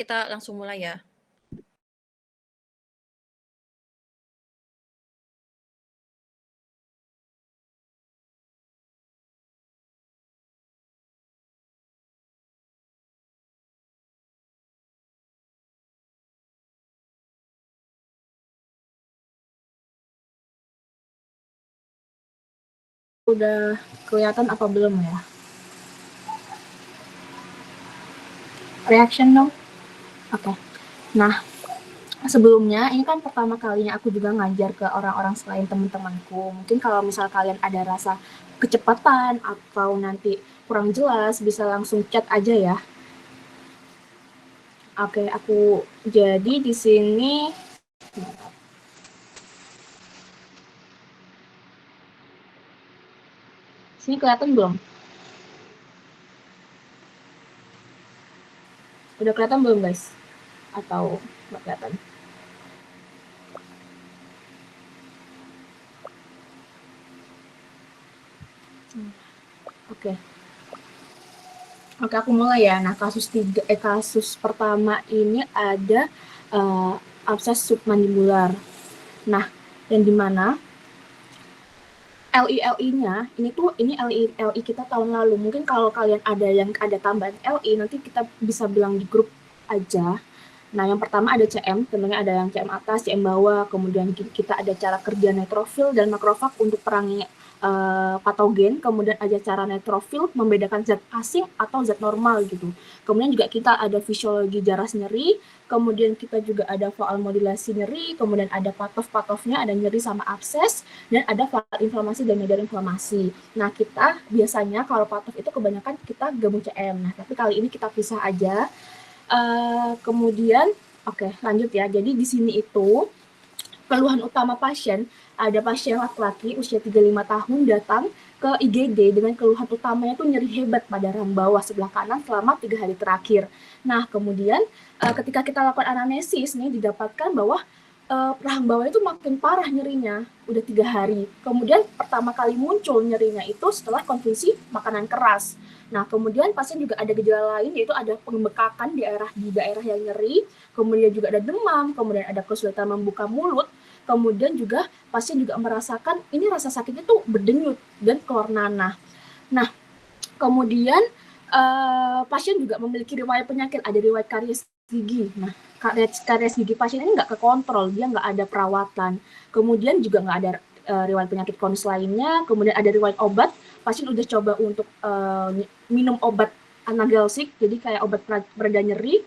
kita langsung mulai ya. Udah kelihatan apa belum ya? Reaction dong. Oke. Nah, sebelumnya ini kan pertama kalinya aku juga ngajar ke orang-orang selain teman-temanku. Mungkin kalau misal kalian ada rasa kecepatan atau nanti kurang jelas, bisa langsung chat aja ya. Oke, aku jadi di sini sini kelihatan belum? Udah kelihatan belum, guys? Atau nggak kelihatan? Oke. Oke, aku mulai ya. Nah, kasus pertama ini ada abses submandibular. Nah, yang dimana LI-nya ini LI kita tahun lalu. Mungkin kalau kalian ada tambahan LI, nanti kita bisa bilang di grup aja. Nah, yang pertama ada CM, tentunya ada yang CM atas, CM bawah, kemudian kita ada cara kerja neutrofil dan makrofag untuk perangi patogen, kemudian ada cara neutrofil membedakan zat asing atau zat normal gitu. Kemudian juga kita ada fisiologi jaras nyeri, kemudian kita juga ada faal modulasi nyeri, kemudian ada patofnya, ada nyeri sama abses, dan ada faal inflamasi dan medar inflamasi. Nah, kita biasanya kalau patof itu kebanyakan kita gabung CM. Nah, tapi kali ini kita pisah aja. Kemudian, oke, lanjut ya. Jadi di sini itu keluhan utama pasien, ada pasien laki-laki usia 35 tahun datang ke IGD dengan keluhan utamanya itu nyeri hebat pada rahang bawah sebelah kanan selama 3 hari terakhir. Nah, kemudian ketika kita lakukan anamnesis nih didapatkan bahwa rahang bawah itu makin parah nyerinya, udah 3 hari. Kemudian pertama kali muncul nyerinya itu setelah konsumsi makanan keras. Nah, kemudian pasien juga ada gejala lain, yaitu ada pembekakan di daerah yang nyeri, kemudian juga ada demam, kemudian ada kesulitan membuka mulut, kemudian juga pasien juga merasakan ini rasa sakitnya tuh berdenyut dan keluar nanah. Nah, kemudian pasien juga memiliki riwayat penyakit, ada riwayat karies gigi. Nah, karies gigi pasien ini nggak kekontrol, dia nggak ada perawatan. Kemudian juga nggak ada riwayat penyakit kronis lainnya, kemudian ada riwayat obat, pasien udah coba untuk minum obat analgesik, jadi kayak obat pereda nyeri,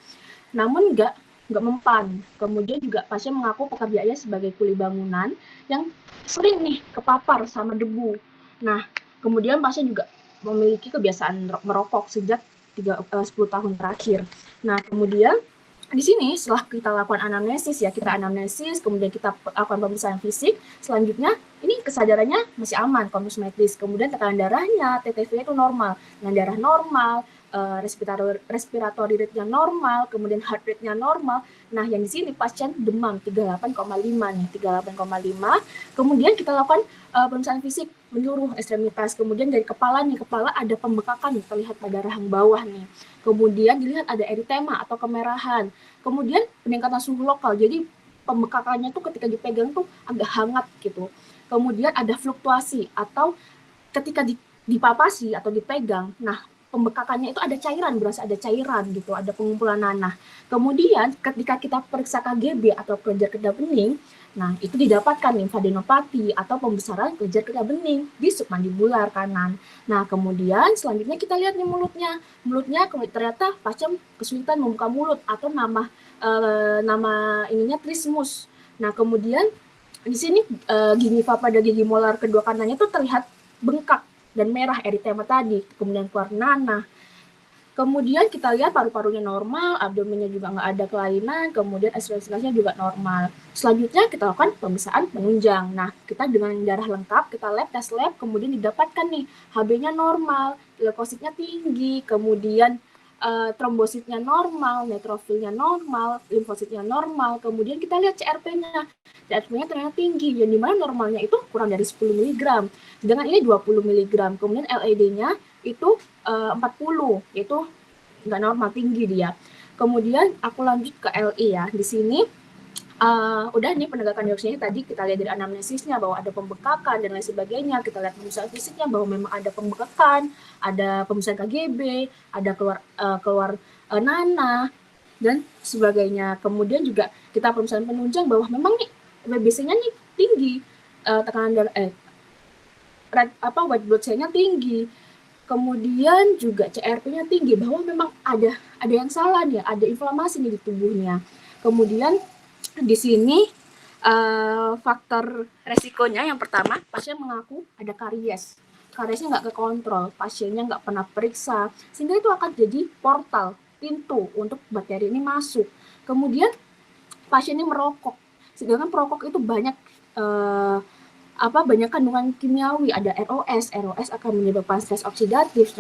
namun nggak mempan. Kemudian juga pasien mengaku pekerjaannya sebagai kuli bangunan yang sering nih kepapar sama debu. Nah, kemudian pasien juga memiliki kebiasaan merokok sejak 10 tahun terakhir. Nah, kemudian di sini setelah kita lakukan anamnesis ya, kita anamnesis, kemudian kita lakukan pemeriksaan fisik, selanjutnya ini kesadarannya masih aman, konsumedis, kemudian tekanan darahnya, TTV-nya itu normal, dengan darah normal, respiratory rate-nya normal, kemudian heart rate-nya normal. Nah, yang di sini pasien demam 38,5 nih, 38,5. Kemudian kita lakukan pemeriksaan fisik menyeluruh ekstremitas, kemudian dari kepala ada pembekakan terlihat pada rahang bawah nih. Kemudian dilihat ada eritema atau kemerahan. Kemudian peningkatan suhu lokal, jadi pembekakannya tuh ketika dipegang tuh agak hangat gitu. Kemudian ada fluktuasi atau ketika dipapasi atau dipegang, nah pembekakannya itu ada cairan, berasa ada cairan gitu, ada pengumpulan nanah. Kemudian ketika kita periksa KGB atau kelenjar getah bening, nah itu didapatkan limfadenopati atau pembesaran kelenjar getah bening di submandibular kanan. Nah, kemudian selanjutnya kita lihat nih mulutnya. Mulutnya ternyata pasien kesulitan membuka mulut atau nama ininya trismus. Nah, kemudian di sini gingiva pada gigi molar kedua kanannya itu terlihat bengkak dan merah eritema tadi, kemudian keluar nanah. Kemudian kita lihat paru-parunya normal, abdomennya juga nggak ada kelainan, kemudian ekstremitasnya juga normal. Selanjutnya kita lakukan pemeriksaan penunjang. Nah, kita dengan darah lengkap, kita tes lab, kemudian didapatkan nih HB-nya normal, leukositnya tinggi, kemudian trombositnya normal, neutrofilnya normal, limfositnya normal, kemudian kita lihat CRP-nya. CRP-nya ternyata tinggi, yang dimana normalnya itu kurang dari 10 mg, sedangkan ini 20 mg. Kemudian LED-nya itu 40, yaitu nggak normal, tinggi dia. Kemudian aku lanjut ke LI ya. Di sini udah nih penegakan dioksinnya tadi kita lihat dari anamnesisnya bahwa ada pembekakan dan lain sebagainya. Kita lihat pemeriksaan fisiknya bahwa memang ada pembekakan, ada pemeriksaan KGB, ada keluar nanah dan sebagainya. Kemudian juga kita pemeriksaan penunjang bahwa memang nih WBC-nya nih tinggi, tekanan darah white blood cell-nya tinggi. Kemudian juga CRP-nya tinggi, bahwa memang ada yang salah nih, ada inflamasi nih di tubuhnya. Kemudian di sini faktor resikonya yang pertama, pasien mengaku ada karies. Kariesnya nggak kekontrol, pasiennya nggak pernah periksa, sehingga itu akan jadi portal, pintu untuk bakteri ini masuk. Kemudian pasien ini merokok, sedangkan perokok itu banyak banyak kandungan kimiawi, ada ROS akan menyebabkan stres oksidatif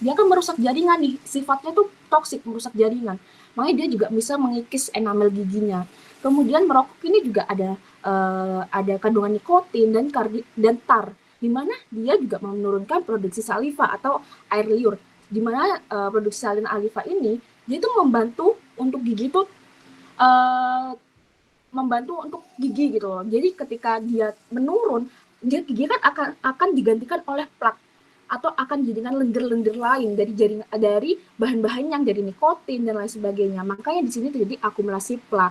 dia akan merusak jaringan nih, sifatnya tuh toksik, merusak jaringan, makanya dia juga bisa mengikis enamel giginya. Kemudian merokok ini juga ada kandungan nikotin dan tar, di mana dia juga menurunkan produksi saliva atau air liur, di mana produksi salin saliva ini dia itu membantu untuk gigi tuh membantu untuk gigi gitu loh. Jadi ketika dia menurun, gigi kan akan digantikan oleh plak atau akan dijadikan lendir-lendir lain dari bahan-bahan yang dari nikotin dan lain sebagainya. Makanya di sini terjadi akumulasi plak.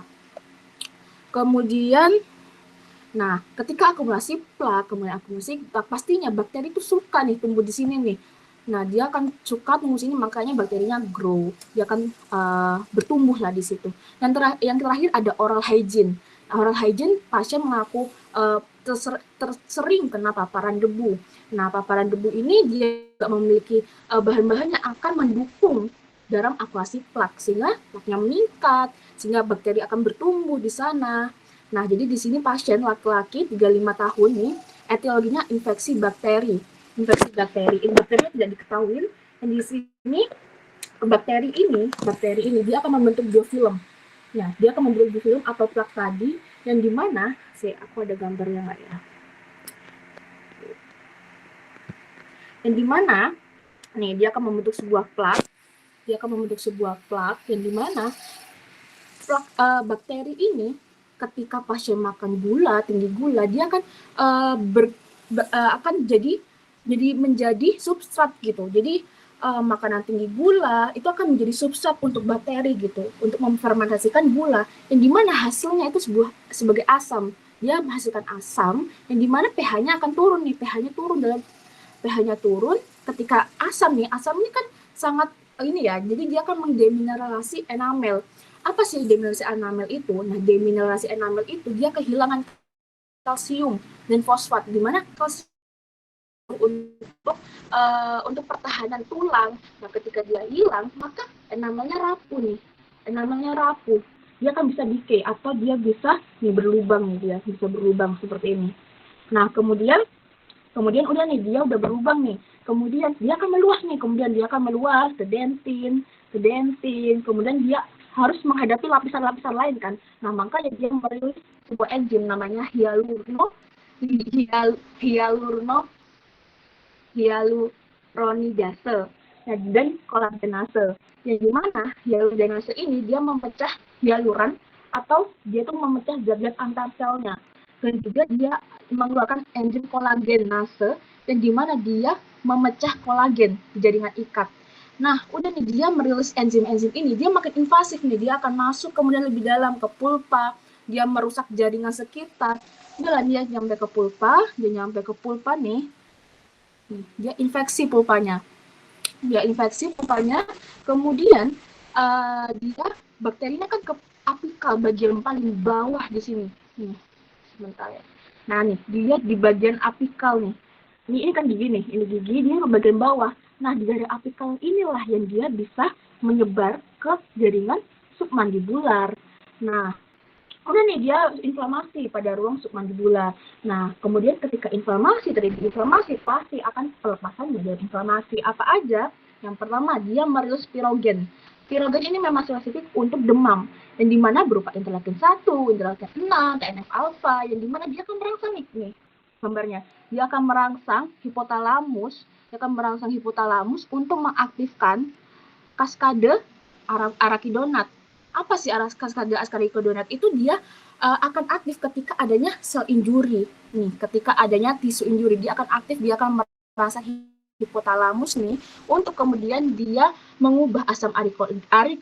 Kemudian, nah ketika akumulasi plak, pastinya bakteri itu suka nih tumbuh di sini nih. Nah, dia akan suka tumbuh sini, makanya bakterinya grow. Dia akan bertumbuh lah di situ. Yang terakhir ada oral hygiene. Oral hygiene, pasien mengaku sering kena paparan debu. Nah, paparan debu ini dia juga memiliki bahan-bahan yang akan mendukung dalam akumulasi plak, sehingga plaknya meningkat, sehingga bakteri akan bertumbuh di sana. Nah, jadi di sini pasien laki-laki 35 tahun nih, etiologinya infeksi bakteri. Bakterinya tidak diketahui, dan di sini bakteri ini dia akan membentuk biofilm. Ya, dia akan membentuk biofilm atau plak tadi, yang dimana, aku ada gambarnya nggak ya? Yang dimana, nih dia akan membentuk sebuah plak, yang dimana plak bakteri ini ketika pasien makan tinggi gula, dia akan akan menjadi substrat gitu. Jadi makanan tinggi gula itu akan menjadi substrat untuk bakteri gitu, untuk memfermentasikan gula, yang dimana hasilnya itu sebagai asam. Dia menghasilkan asam, yang dimana pH-nya akan turun nih, pH-nya turun ketika asam ini kan sangat ini ya, jadi dia akan mendemineralisasi enamel. Apa sih demineralisasi enamel itu? Nah, demineralisasi enamel itu dia kehilangan kalsium dan fosfat, di mana kalsium untuk pertahanan tulang. Nah, ketika dia hilang, maka enamelnya rapuh. Dia akan bisa decay atau dia bisa berlubang seperti ini. Nah, kemudian udah nih, dia udah berlubang nih. Kemudian dia akan meluas ke dentin. Kemudian dia harus menghadapi lapisan-lapisan lain kan. Nah, makanya dia merilis sebuah enzim namanya hyaluronidase dan kolagenase. Yang dimana hyaluronidase ini dia memecah hyaluran atau dia itu memecah zat-zat antar selnya. Dan juga dia mengeluarkan enzim kolagenase, dan dimana dia memecah kolagen di jaringan ikat. Nah, udah nih dia merilis enzim-enzim ini, dia makin invasif nih, dia akan masuk kemudian lebih dalam ke pulpa, dia merusak jaringan sekitar. Udah lah, dia nyampe ke pulpa nih, dia infeksi pulpanya, kemudian dia bakterinya kan ke apikal, bagian paling bawah di sini. Sebentar ya. Nah nih, dia di bagian apikal nih. Ini kan gigi nih, ini gigi, dia ke bagian bawah. Nah, di daerah apikal inilah yang dia bisa menyebar ke jaringan submandibular. Nah, udah nih dia inflamasi pada ruang submandibular. Nah, kemudian ketika terjadi inflamasi pasti akan pelepasan dari inflamasi. Apa aja? Yang pertama, dia merilis pirogen. Pirogen ini memang spesifik untuk demam, yang dimana berupa interleukin 1, interleukin 6, TNF-alfa, yang dimana dia akan merangsang nih gambarnya. Dia akan merangsang hipotalamus untuk mengaktifkan kaskade arakidonat. Apa sih arakidonat? Itu dia akan aktif ketika adanya sel injury. Nih, ketika adanya tisu injury, dia akan aktif, dia akan merasa hipotalamus nih untuk kemudian dia mengubah asam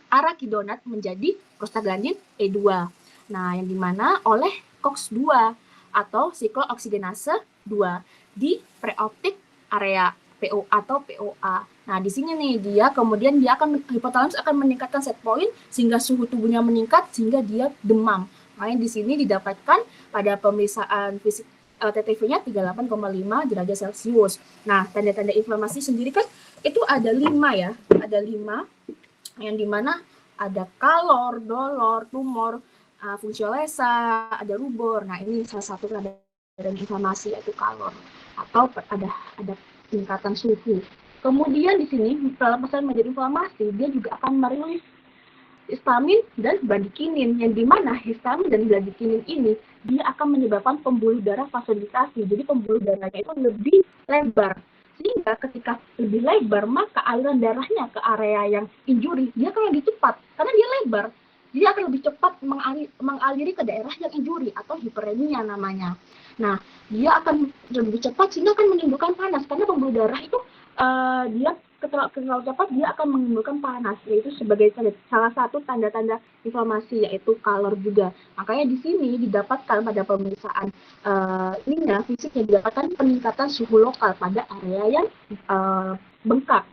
arakidonat menjadi prostaglandin E2. Nah, yang dimana oleh COX-2 atau siklooksigenase 2 di preoptik area PO atau POA. Nah, di sini nih dia kemudian hipotalamus akan meningkatkan set point sehingga suhu tubuhnya meningkat sehingga dia demam. Makanya di sini didapatkan pada pemeriksaan fisik TTV-nya 38,5 derajat Celcius. Nah, tanda-tanda inflamasi sendiri kan itu ada 5 ya. Ada 5 yang dimana ada kalor, dolor, tumor, fungsiolesa, ada rubor. Nah, ini salah satu tanda inflamasi yaitu kalor atau ada peningkatan suhu. Kemudian di sini dalam pasien menjadi inflamasi, dia juga akan merilis histamin dan bradikinin, yang dimana histamin dan bradikinin ini dia akan menyebabkan pembuluh darah vasodilatasi. Jadi pembuluh darahnya itu lebih lebar, sehingga ketika lebih lebar maka aliran darahnya ke area yang injury dia akan lebih cepat karena dia lebar. Dia akan lebih cepat mengaliri ke daerah yang injury atau hiperemia namanya. Nah, dia akan lebih cepat sehingga akan menimbulkan panas karena pembuluh darah itu dia terlalu cepat dia akan menimbulkan panas, yaitu sebagai salah satu tanda-tanda inflamasi yaitu kalor juga. Makanya di sini didapatkan pada pemeriksaan fisiknya didapatkan peningkatan suhu lokal pada area yang bengkak.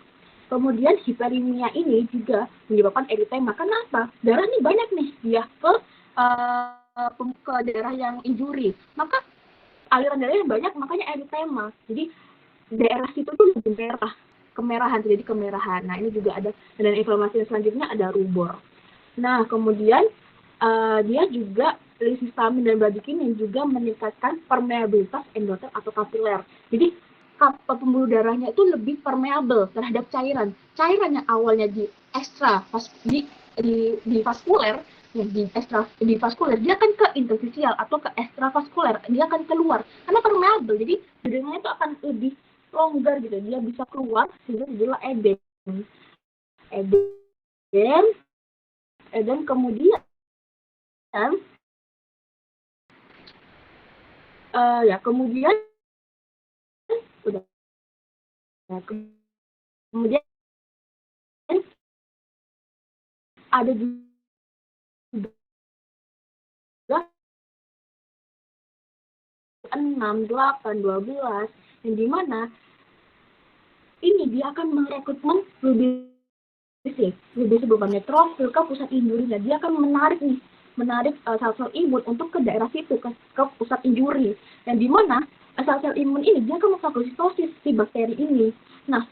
Kemudian hiperemia ini juga menyebabkan eritema. Kenapa? Darah ini banyak nih dia ke daerah yang injury. Maka aliran darahnya banyak, makanya eritema. Jadi daerah situ tuh lebih merah, kemerahan, terjadi kemerahan. Nah, ini juga ada, dan inflamasi selanjutnya ada rubor. Nah, kemudian dia juga histamin dan bradikinin juga meningkatkan permeabilitas endotel atau kapiler. Jadi pembuluh darahnya itu lebih permeable terhadap cairan. Cairan yang awalnya di vaskuler, di vaskuler dia akan ke interstisial atau ke ekstravaskuler, dia akan keluar karena permeable. Jadi darahnya itu akan lebih longgar gitu, dia bisa keluar sehingga jadilah edem kemudian kemudian udah kemudian ada juga 6, 8, 12 yang dimana ini dia akan merekrutmen lebih beban neutrofil ke pusat injurinya. Dia akan menarik sel-sel imun untuk ke daerah situ, ke pusat injuri, yang dimana sel-sel imun ini dia akan memfagositosis si bakteri ini. Nah,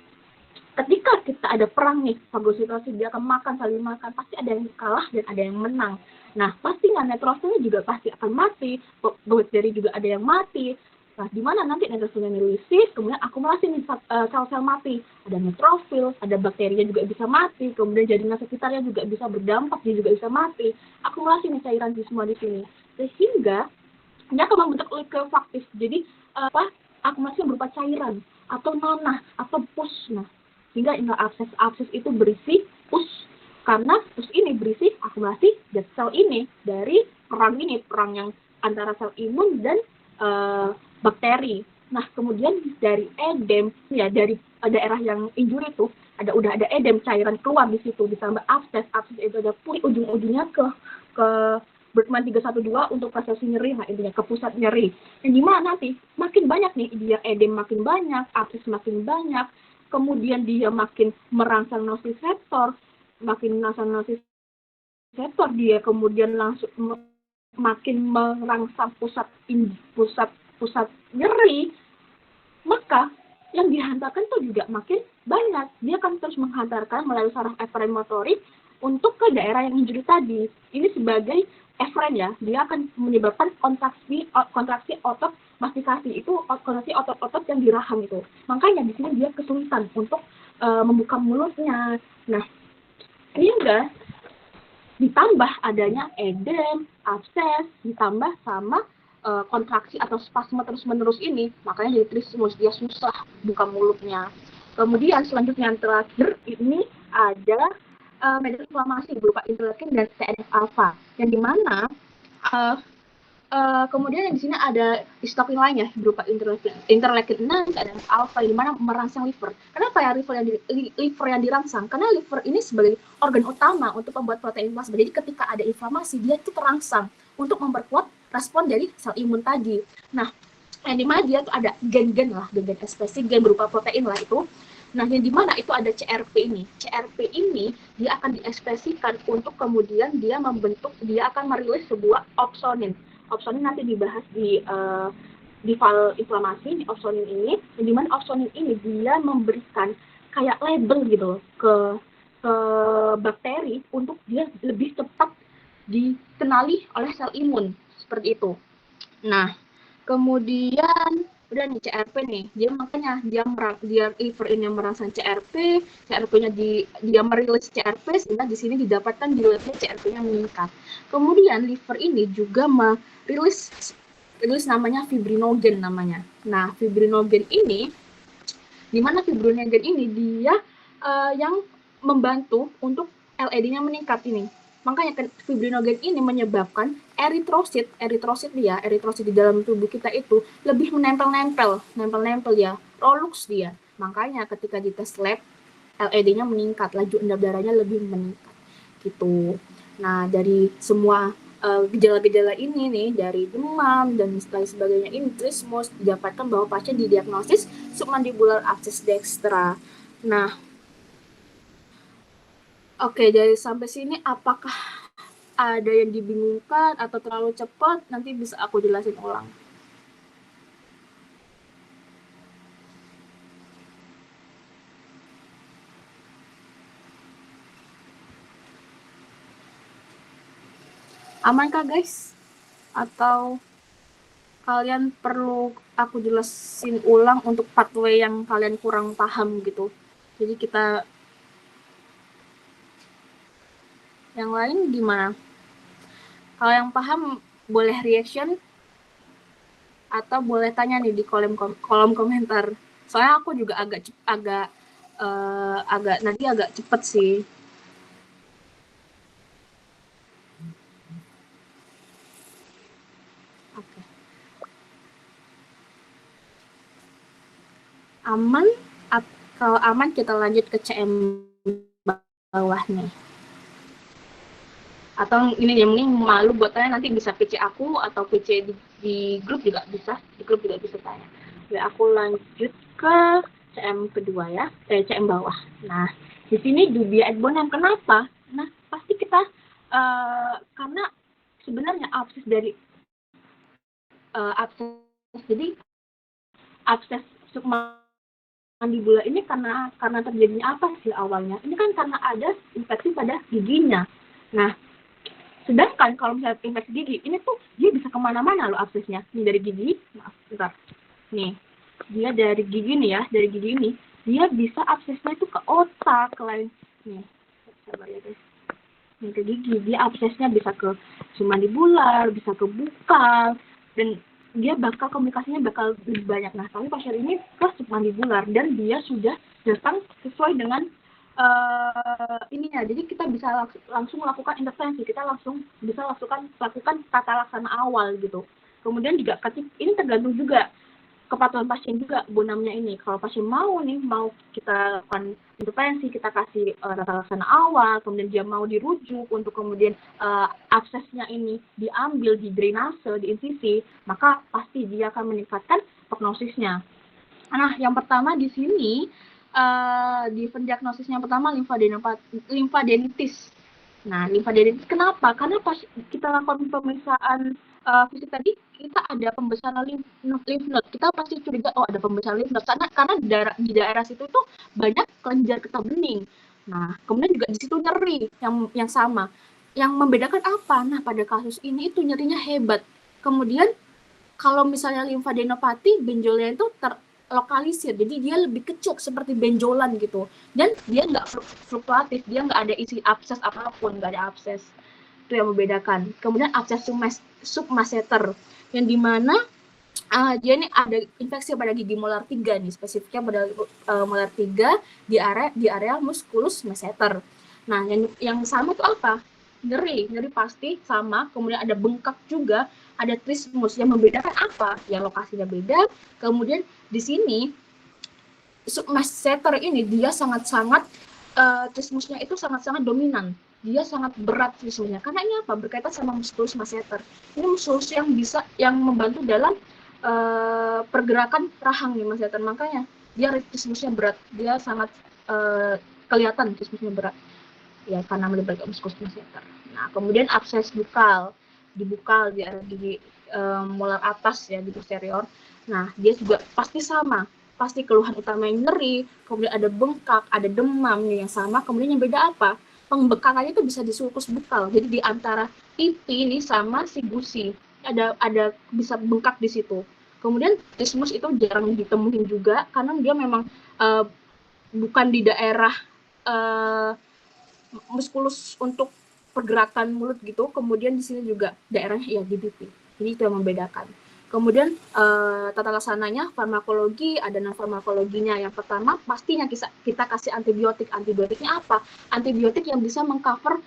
ketika kita ada perang nih, fagositosis, dia akan saling makan, pasti ada yang kalah dan ada yang menang. Nah, pastinya neutrofilnya juga pasti akan mati, bakteri juga ada yang mati. Nah, di mana nanti neutrofilnya nilisis, kemudian akumulasi nih sel-sel mati. Ada neutrofil, ada bakterinya juga bisa mati, kemudian jaringan sekitarnya juga bisa berdampak, dia juga bisa mati. Akumulasi nih cairan di semua di sini. Sehingga dia akan membentuk liquefaktif. Jadi akumulasi berupa cairan atau nanah atau pus. Nah, sehingga abses itu berisi pus. Karena pus ini berisi akumulasi dan sel ini dari perang yang antara sel imun dan bakteri. Nah, kemudian dari edem ya, dari daerah yang injury itu udah ada edem, cairan keluar di situ, ditambah abses itu ada pulih ujung-ujungnya ke Berkman 312 untuk prosesi nyeri, nah intinya ke pusat nyeri. Yang dimana nanti makin banyak nih dia edem, makin banyak, abses makin banyak, kemudian dia makin merangsang nociceptor, dia kemudian langsung makin merangsang pusat nyeri, maka yang dihantarkan tuh juga makin banyak. Dia akan terus menghantarkan melalui saraf eferen motorik untuk ke daerah yang injury tadi. Ini sebagai eferen ya, dia akan menyebabkan kontraksi otot mastikasi, itu kontraksi otot-otot yang di rahang itu. Makanya di sini dia kesulitan untuk membuka mulutnya. Nah, ini enggak ditambah adanya edem, abses, ditambah sama kontraksi atau spasme terus-menerus ini, makanya jadi trismus, dia susah buka mulutnya. Kemudian selanjutnya yang terakhir ini ada media inflamasi berupa interleukin dan TNF alpha, yang dimana kemudian di sini ada histokin lainnya berupa interleukin 6 dan alpha di mana merangsang liver. Kenapa ya liver yang dirangsang? Karena liver ini sebagai organ utama untuk membuat protein plasma. Jadi ketika ada inflamasi dia itu terangsang untuk memperkuat respon dari sel imun tadi. Nah, yang dimana dia tuh ada gen-gen ekspresi gen berupa protein lah itu. Nah, yang dimana itu ada CRP ini. CRP ini dia akan diekspresikan untuk kemudian dia akan merilis sebuah opsonin. Opsonin nanti dibahas di file inflamasi, di opsonin ini, yang dimana opsonin ini dia memberikan kayak label gitu ke bakteri untuk dia lebih cepat dikenali oleh sel imun, seperti itu. Nah, kemudian udah nih CRP nih, dia makanya dia liver ini merangsang CRP, CRP-nya dia merilis CRP sehingga di sini didapatkan di level CRP-nya meningkat. Kemudian liver ini juga merilis namanya fibrinogen namanya. Nah, fibrinogen ini di mana fibrinogen ini dia yang membantu untuk LED-nya meningkat ini. Makanya fibrinogen ini menyebabkan eritrosit di dalam tubuh kita itu lebih menempel ya, Rolux dia. Makanya ketika dites lab LED-nya meningkat, laju endap darahnya lebih meningkat gitu. Nah, dari semua gejala-gejala ini nih, dari demam dan sebagainya ini trismus, didapatkan bahwa pasien didiagnosis submandibular abscess dextra. Nah, oke, dari sampai sini apakah ada yang dibingungkan atau terlalu cepat? Nanti bisa aku jelasin ulang. Aman kah guys? Atau kalian perlu aku jelasin ulang untuk pathway yang kalian kurang paham gitu? Jadi kita yang lain gimana? Kalau yang paham boleh reaction atau boleh tanya nih di kolom komentar. Soalnya aku juga agak cepet sih. Oke. Aman? Kalau aman kita lanjut ke CM bawah nih. Atau ini yang mending malu buat tanya, nanti bisa PC aku atau PC di grup juga bisa, tanya. Ya, aku lanjut ke CM kedua ya, CM bawah. Nah, di sini dubia et bonum. Kenapa? Nah, pasti kita karena sebenarnya abses dari jadi abses submandibula ini karena terjadinya apa sih awalnya? Ini kan karena ada infeksi pada giginya. Nah, sedangkan kalau misalnya infeksi gigi, ini tuh dia bisa kemana-mana loh absesnya. Ini dari gigi, maaf, bentar. Nih, dia dari gigi nih ya, dari gigi ini, dia bisa absesnya itu ke otak, ke lain. Nih, sabar ya guys. Nih ke gigi, dia absesnya bisa ke submandibular, bisa ke bukal, dan dia komunikasinya bakal lebih banyak. Nah, tapi pasien ini ke submandibular dan dia sudah datang sesuai dengan ininya. Jadi kita bisa langsung melakukan intervensi, kita langsung bisa lakukan tata laksana awal gitu. Kemudian juga ini tergantung juga kepatuhan pasien juga bonamnya ini. Kalau pasien mau kita lakukan intervensi, kita kasih tata laksana awal, kemudian dia mau dirujuk untuk kemudian absesnya ini diambil, di drainase, di insisi, maka pasti dia akan meningkatkan prognosisnya. Nah, yang pertama di sini di diagnosisnya pertama limfadenitis. Nah, limfadenitis kenapa? Karena pas kita lakukan pemeriksaan fisik tadi, kita ada pembesaran lymph node. Kita pasti curiga, oh ada pembesaran lymph node. Karena di daerah situ itu banyak kelenjar getah bening. Nah, kemudian juga di situ nyeri yang sama. Yang membedakan apa? Nah, pada kasus ini itu nyerinya hebat. Kemudian kalau misalnya limfadenopati, benjolnya itu terlokalisir, jadi dia lebih kecil seperti benjolan gitu, dan dia nggak fluktuatif, dia nggak ada isi abses apapun, nggak ada abses. Itu yang membedakan. Kemudian abses submasseter, yang dimana dia ini ada infeksi pada gigi molar 3 nih, spesifiknya pada molar 3 di area musculus masseter. Nah, yang sama tuh apa? Nyeri pasti sama, kemudian ada bengkak juga, ada trismus. Yang membedakan apa? Ya lokasinya beda. Kemudian di sini masseter ini dia sangat-sangat trismusnya itu sangat-sangat dominan. Dia sangat berat trismusnya. Karena ini apa? Berkaitan sama musculus masseter. Ini musculus yang membantu dalam pergerakan rahang nih masseter. Makanya dia trismusnya berat. Dia sangat kelihatan trismusnya berat. Ya karena melibatkan musculus masseter. Nah, kemudian abses bukal di area gigi molar atas ya di posterior. Nah, dia juga pasti sama, pasti keluhan utama yang nyeri, kemudian ada bengkak, ada demam yang sama, kemudian yang beda apa? Pembekakannya itu bisa di sulcus bukal. Jadi di antara pipi ini sama si gusi. Ada bisa bengkak di situ. Kemudian trismus itu jarang ditemuin juga karena dia memang bukan di daerah muskulus untuk pergerakan mulut gitu. Kemudian di sini juga daerahnya ya di pipi. Jadi itu yang membedakan. Kemudian tata laksananya farmakologi, ada non farmakologinya. Yang pertama pastinya kita kasih antibiotik. Antibiotiknya apa? Antibiotik yang bisa mengcover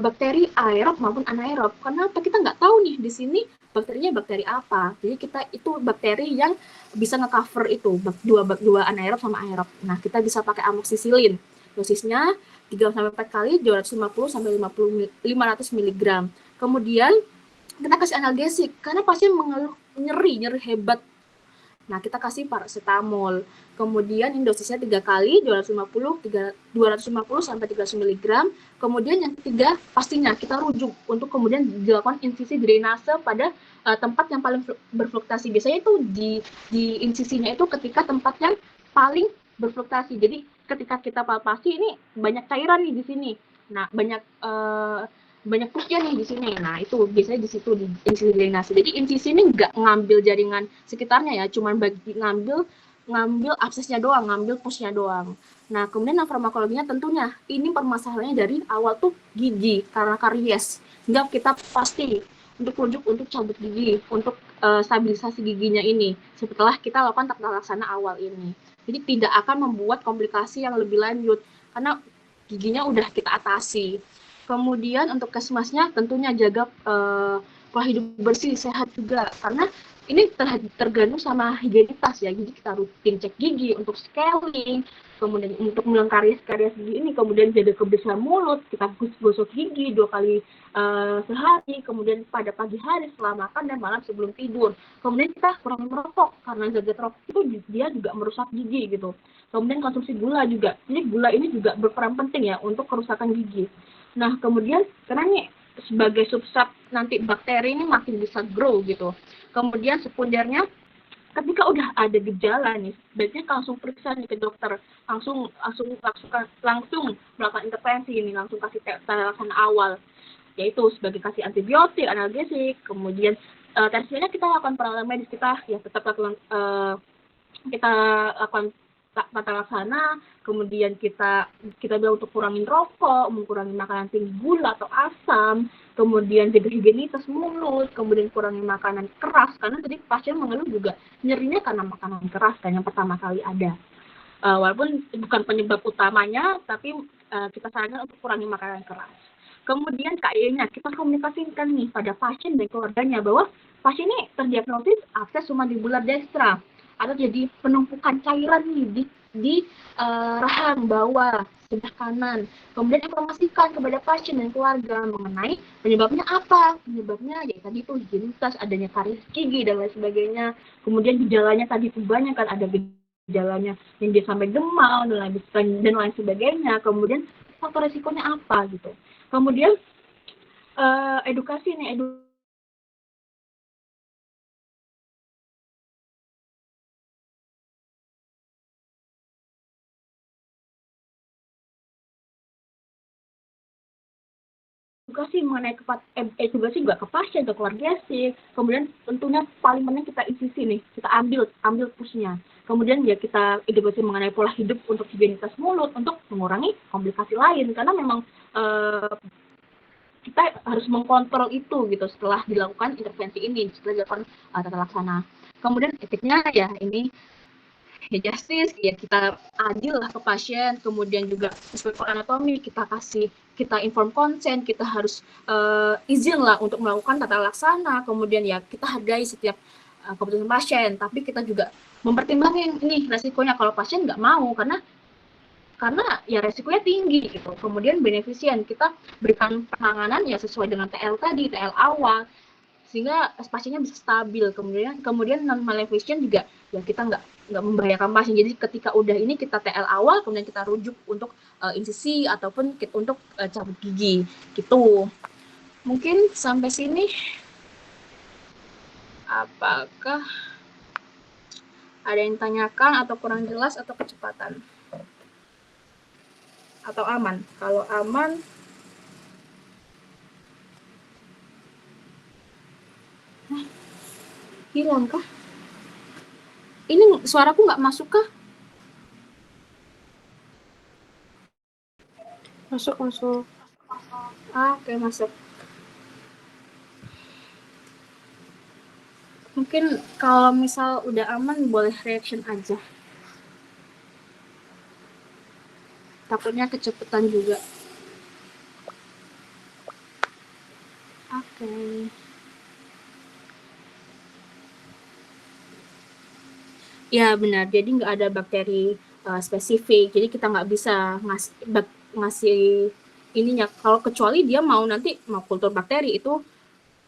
bakteri aerob maupun anaerob. Karena apa? Kita nggak tahu nih di sini bakterinya bakteri apa. Jadi kita itu bakteri yang bisa nge-cover itu dua anaerob sama aerob. Nah, kita bisa pakai amoxicillin. Dosisnya 3-4 kali 250 sampai 500 mg. Kemudian kita kasih analgesik karena pasien mengeluh nyeri hebat. Nah, kita kasih paracetamol. Kemudian ini dosisnya 3 kali 250 sampai 300 mg. Kemudian yang ketiga pastinya kita rujuk untuk kemudian dilakukan insisi drainase pada tempat yang paling berfluktasi. Biasanya itu di insisinya itu ketika tempat yang paling berfluktasi. Jadi ketika kita palpasi ini banyak cairan nih di sini. Nah, banyak pusnya nih di sini. Nah, itu biasanya di situ di insisi drainase. Jadi insisi ini nggak ngambil jaringan sekitarnya ya, cuman ngambil absesnya doang, ngambil pusnya doang. Nah, kemudian farmakologinya tentunya ini permasalahannya dari awal tuh gigi karena karies. Sehingga kita pasti untuk rujuk untuk cabut gigi, untuk stabilisasi giginya ini setelah kita lakukan tata laksana awal ini. Jadi tidak akan membuat komplikasi yang lebih lanjut karena giginya udah kita atasi. Kemudian untuk kesmasnya tentunya jaga pola hidup bersih, sehat juga karena ini tergantung sama higienitas ya. Jadi kita rutin cek gigi untuk scaling, kemudian untuk melengkapi karies gigi ini, kemudian jaga kebersihan mulut, kita gosok gigi 2 kali sehari, kemudian pada pagi hari setelah makan dan malam sebelum tidur. Kemudian kita kurangi merokok karena zat rokok itu dia juga merusak gigi gitu. Kemudian konsumsi gula juga. Jadi gula ini juga berperan penting ya untuk kerusakan gigi. Nah, kemudian karena nih sebagai substrat nanti bakteri ini makin bisa grow gitu. Kemudian sekundernya ketika udah ada gejala nih, baiknya langsung periksa nih ke dokter, langsung melakukan intervensi ini, langsung kasih tanda laksana awal, yaitu sebagai kasih antibiotik, analgesik, kemudian tersiernya kita lakukan perawatan medis kita ya tetap lakukan tata laksana, kemudian kita bilang untuk kurangin rokok, mengurangi makanan tinggi gula atau asam, kemudian jaga higienitas mulut, kemudian kurangi makanan keras karena tadi pasien mengeluh juga nyerinya karena makanan keras kan yang pertama kali ada. Walaupun bukan penyebab utamanya, tapi kita sarankan untuk kurangi makanan keras. Kemudian KI-nya kita komunikasikan nih pada pasien dan keluarganya bahwa pasien ini terdiagnosis abses sumandibular destra atau jadi penumpukan cairan nih di rahang bawah sebelah kanan. Kemudian informasikan kepada pasien dan keluarga mengenai penyebabnya apa. Penyebabnya ya tadi itu higienitas, adanya karies gigi dan lain sebagainya. Kemudian gejalanya tadi itu banyak kan, ada gejalanya yang dia sampai demam dan lain sebagainya. Kemudian faktor resikonya apa gitu. Kemudian edukasi mengenai edukasi juga ke pasien, ke keluarga sih. Kemudian tentunya paling penting kita insisi nih, kita ambil pushnya. Kemudian ya kita edukasi mengenai pola hidup untuk higienitas mulut, untuk mengurangi komplikasi lain. Karena memang kita harus mengkontrol itu gitu setelah dilakukan intervensi ini, setelah dilakukan tata laksana. Kemudian etiknya ya ini justice, ya kita adil lah ke pasien, kemudian juga sesuai kode anatomi, kita inform consent, kita harus izin lah untuk melakukan tata laksana, kemudian ya kita hargai setiap keputusan pasien, tapi kita juga mempertimbangkan ini resikonya kalau pasien nggak mau, karena ya resikonya tinggi gitu. Kemudian beneficient, kita berikan penanganan ya sesuai dengan TL tadi, TL awal, sehingga pasiennya bisa stabil. Kemudian non maleficent juga ya kita nggak membahayakan pasien. Jadi ketika udah ini kita TL awal, kemudian kita rujuk untuk insisi ataupun untuk cabut gigi gitu. Mungkin sampai sini. Apakah ada yang tanyakan atau kurang jelas atau kecepatan? Atau aman? Kalau aman, hilang kah? Ini suaraku nggak masuk kah? Masuk. Oke, masuk. Mungkin kalau misal udah aman, boleh reaction aja. Takutnya kecepatan juga. Oke. Ya benar, jadi nggak ada bakteri spesifik, jadi kita nggak bisa ngasih ininya, kalau kecuali dia mau nanti mau kultur bakteri itu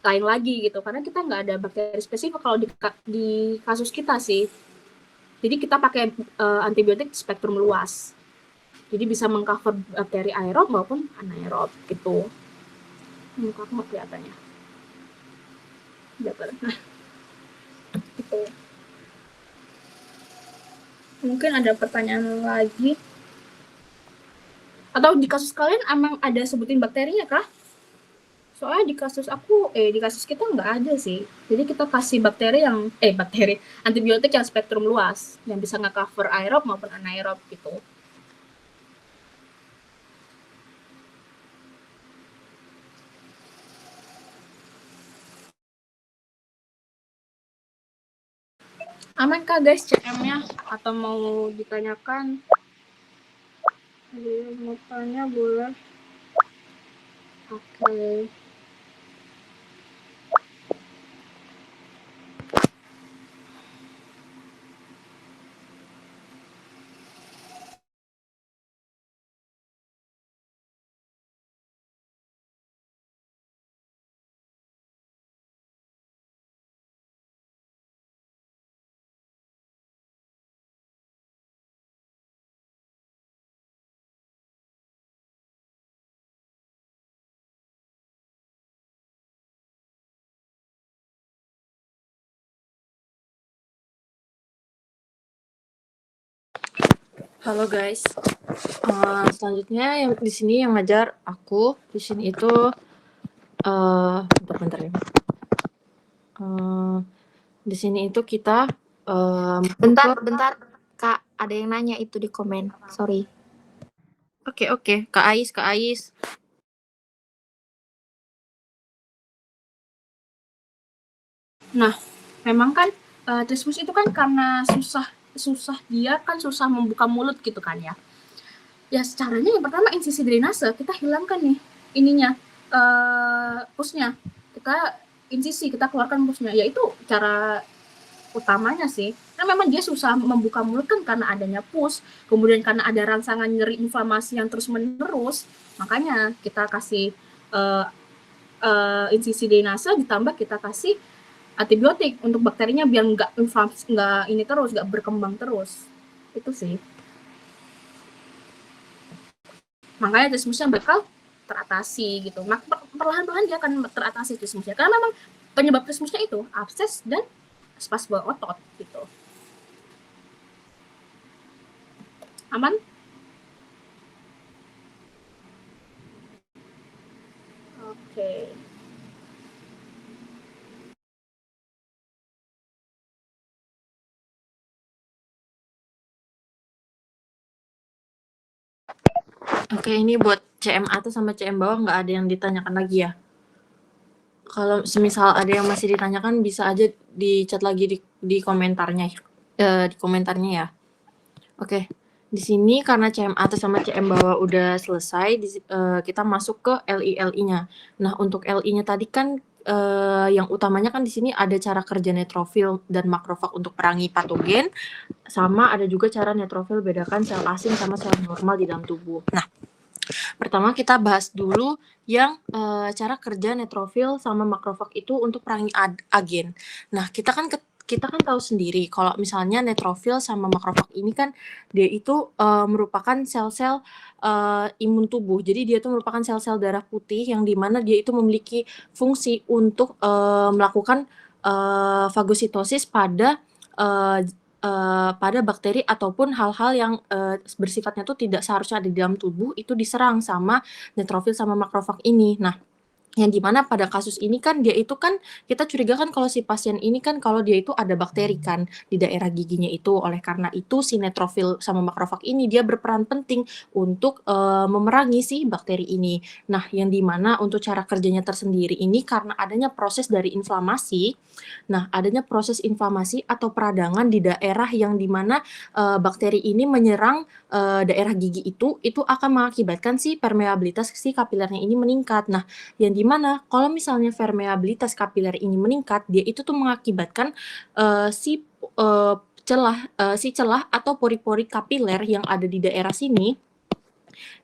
lain lagi gitu, karena kita nggak ada bakteri spesifik kalau di kasus kita sih. Jadi kita pakai antibiotik spektrum luas, jadi bisa mengcover bakteri aerob maupun anaerob gitu. Muka aku nggak kelihatannya. Nah, gitu. Mungkin ada pertanyaan lagi? Atau di kasus kalian emang ada sebutin bakterinya kah? Soalnya di kasus kita nggak ada sih. Jadi kita kasih antibiotik yang spektrum luas, yang bisa nge-cover aerob maupun anaerob gitu. Aman kah guys CM-nya? Atau mau ditanyakan? Mau tanya boleh. Oke. Halo guys. Selanjutnya yang di sini yang ngajar aku di sini itu bentar ya. Di sini itu kita bentar Kak, ada yang nanya itu di komen. Sorry. Oke. Kak Ais. Nah, memang kan trismus itu kan karena susah dia kan susah membuka mulut gitu kan ya. Ya caranya yang pertama insisi drainase, kita hilangkan nih ininya pusnya. Kita insisi, kita keluarkan pusnya. Ya itu cara utamanya sih. Karena memang dia susah membuka mulut kan karena adanya pus, kemudian karena ada rangsangan nyeri inflamasi yang terus-menerus, makanya kita kasih insisi drainase ditambah kita kasih antibiotik untuk bakterinya biar nggak berkembang terus. Itu sih. Makanya trismusnya bakal teratasi gitu. Perlahan-lahan dia akan teratasi trismusnya. Karena memang penyebab trismusnya itu abses dan spasme otot gitu. Aman? Oke. Oke, ini buat CM atas sama CM bawah nggak ada yang ditanyakan lagi ya. Kalau semisal ada yang masih ditanyakan bisa aja di chat lagi di komentarnya. Di komentarnya ya. Oke, di sini karena CM atas sama CM bawah udah selesai, kita masuk ke LI-LI-nya. Nah, untuk LI-nya tadi kan yang utamanya kan di sini ada cara kerja neutrofil dan makrofag untuk perangi patogen, sama ada juga cara neutrofil bedakan sel asing sama sel normal di dalam tubuh. Nah, pertama kita bahas dulu yang cara kerja neutrofil sama makrofag itu untuk perangi agen. Nah, kita kan tahu sendiri kalau misalnya neutrofil sama makrofag ini kan dia itu merupakan sel-sel imun tubuh. Jadi dia itu merupakan sel-sel darah putih yang dimana dia itu memiliki fungsi untuk melakukan fagositosis pada pada bakteri ataupun hal-hal yang bersifatnya tuh tidak seharusnya ada di dalam tubuh itu diserang sama neutrofil sama makrofag ini. Nah, yang dimana pada kasus ini kan dia itu kan kita curiga kan kalau si pasien ini kan kalau dia itu ada bakteri kan di daerah giginya itu. Oleh karena itu si neutrofil sama makrofag ini dia berperan penting untuk memerangi si bakteri ini. Nah, yang dimana untuk cara kerjanya tersendiri ini karena adanya proses dari inflamasi. Nah, adanya proses inflamasi atau peradangan di daerah yang dimana bakteri ini menyerang daerah gigi itu akan mengakibatkan si permeabilitas si kapilernya ini meningkat. Nah, yang dimana kalau misalnya permeabilitas kapiler ini meningkat, dia itu tuh mengakibatkan si celah atau pori-pori kapiler yang ada di daerah sini.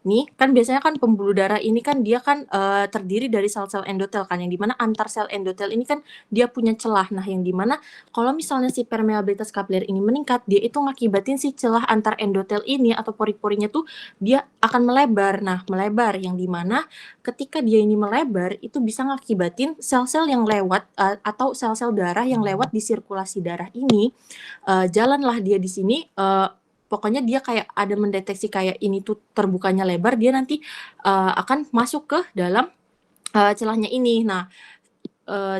Nih, kan biasanya kan pembuluh darah ini kan dia kan terdiri dari sel-sel endotel kan, yang dimana antar sel endotel ini kan dia punya celah. Nah, yang dimana kalau misalnya si permeabilitas kapiler ini meningkat, dia itu ngakibatin si celah antar endotel ini atau pori-porinya tuh dia akan melebar. Nah, melebar yang dimana ketika dia ini melebar itu bisa ngakibatin sel-sel yang lewat atau sel-sel darah yang lewat di sirkulasi darah ini jalanlah dia di sini pokoknya dia kayak ada mendeteksi kayak ini tuh terbukanya lebar, dia nanti akan masuk ke dalam celahnya ini. Nah,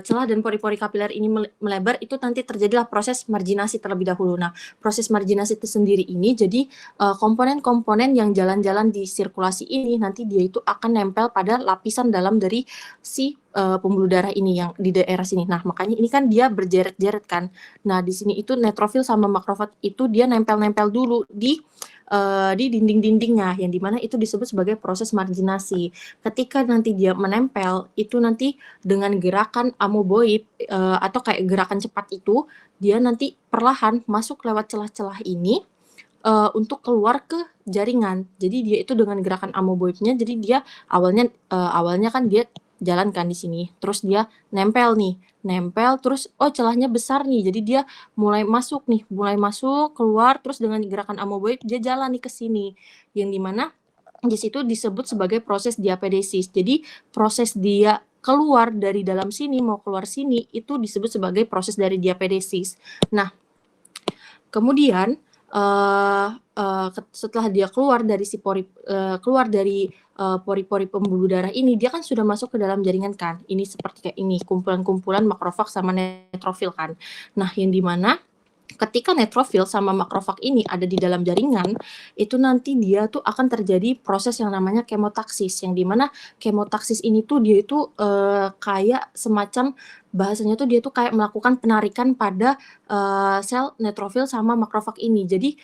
celah dan pori-pori kapiler ini melebar itu nanti terjadilah proses marginasi terlebih dahulu. Nah, proses marginasi itu sendiri ini jadi komponen-komponen yang jalan-jalan di sirkulasi ini nanti dia itu akan nempel pada lapisan dalam dari si pembuluh darah ini yang di daerah sini. Nah, makanya ini kan dia berjeret-jeret kan. Nah, di sini itu neutrofil sama makrofag itu dia nempel-nempel dulu di dinding-dindingnya yang dimana itu disebut sebagai proses marginasi. Ketika nanti dia menempel itu nanti dengan gerakan amoeboid atau kayak gerakan cepat itu dia nanti perlahan masuk lewat celah-celah ini untuk keluar ke jaringan. Jadi dia itu dengan gerakan amoeboidnya jadi dia awalnya kan dia jalankan di sini. Terus dia nempel terus celahnya besar nih. Jadi dia mulai masuk, keluar terus dengan gerakan amoeboid dia jalan nih ke sini. Yang dimana di situ disebut sebagai proses diapedesis. Jadi proses dia keluar dari dalam sini mau keluar sini itu disebut sebagai proses dari diapedesis. Nah, kemudian setelah dia keluar dari pori-pori pembuluh darah ini, dia kan sudah masuk ke dalam jaringan kan. Ini seperti kayak ini, kumpulan-kumpulan makrofag sama neutrofil kan. Nah, yang dimana ketika neutrofil sama makrofag ini ada di dalam jaringan, itu nanti dia tuh akan terjadi proses yang namanya kemotaksis, yang dimana kemotaksis ini tuh dia itu kayak semacam bahasanya tuh dia tuh kayak melakukan penarikan pada sel neutrofil sama makrofag ini. Jadi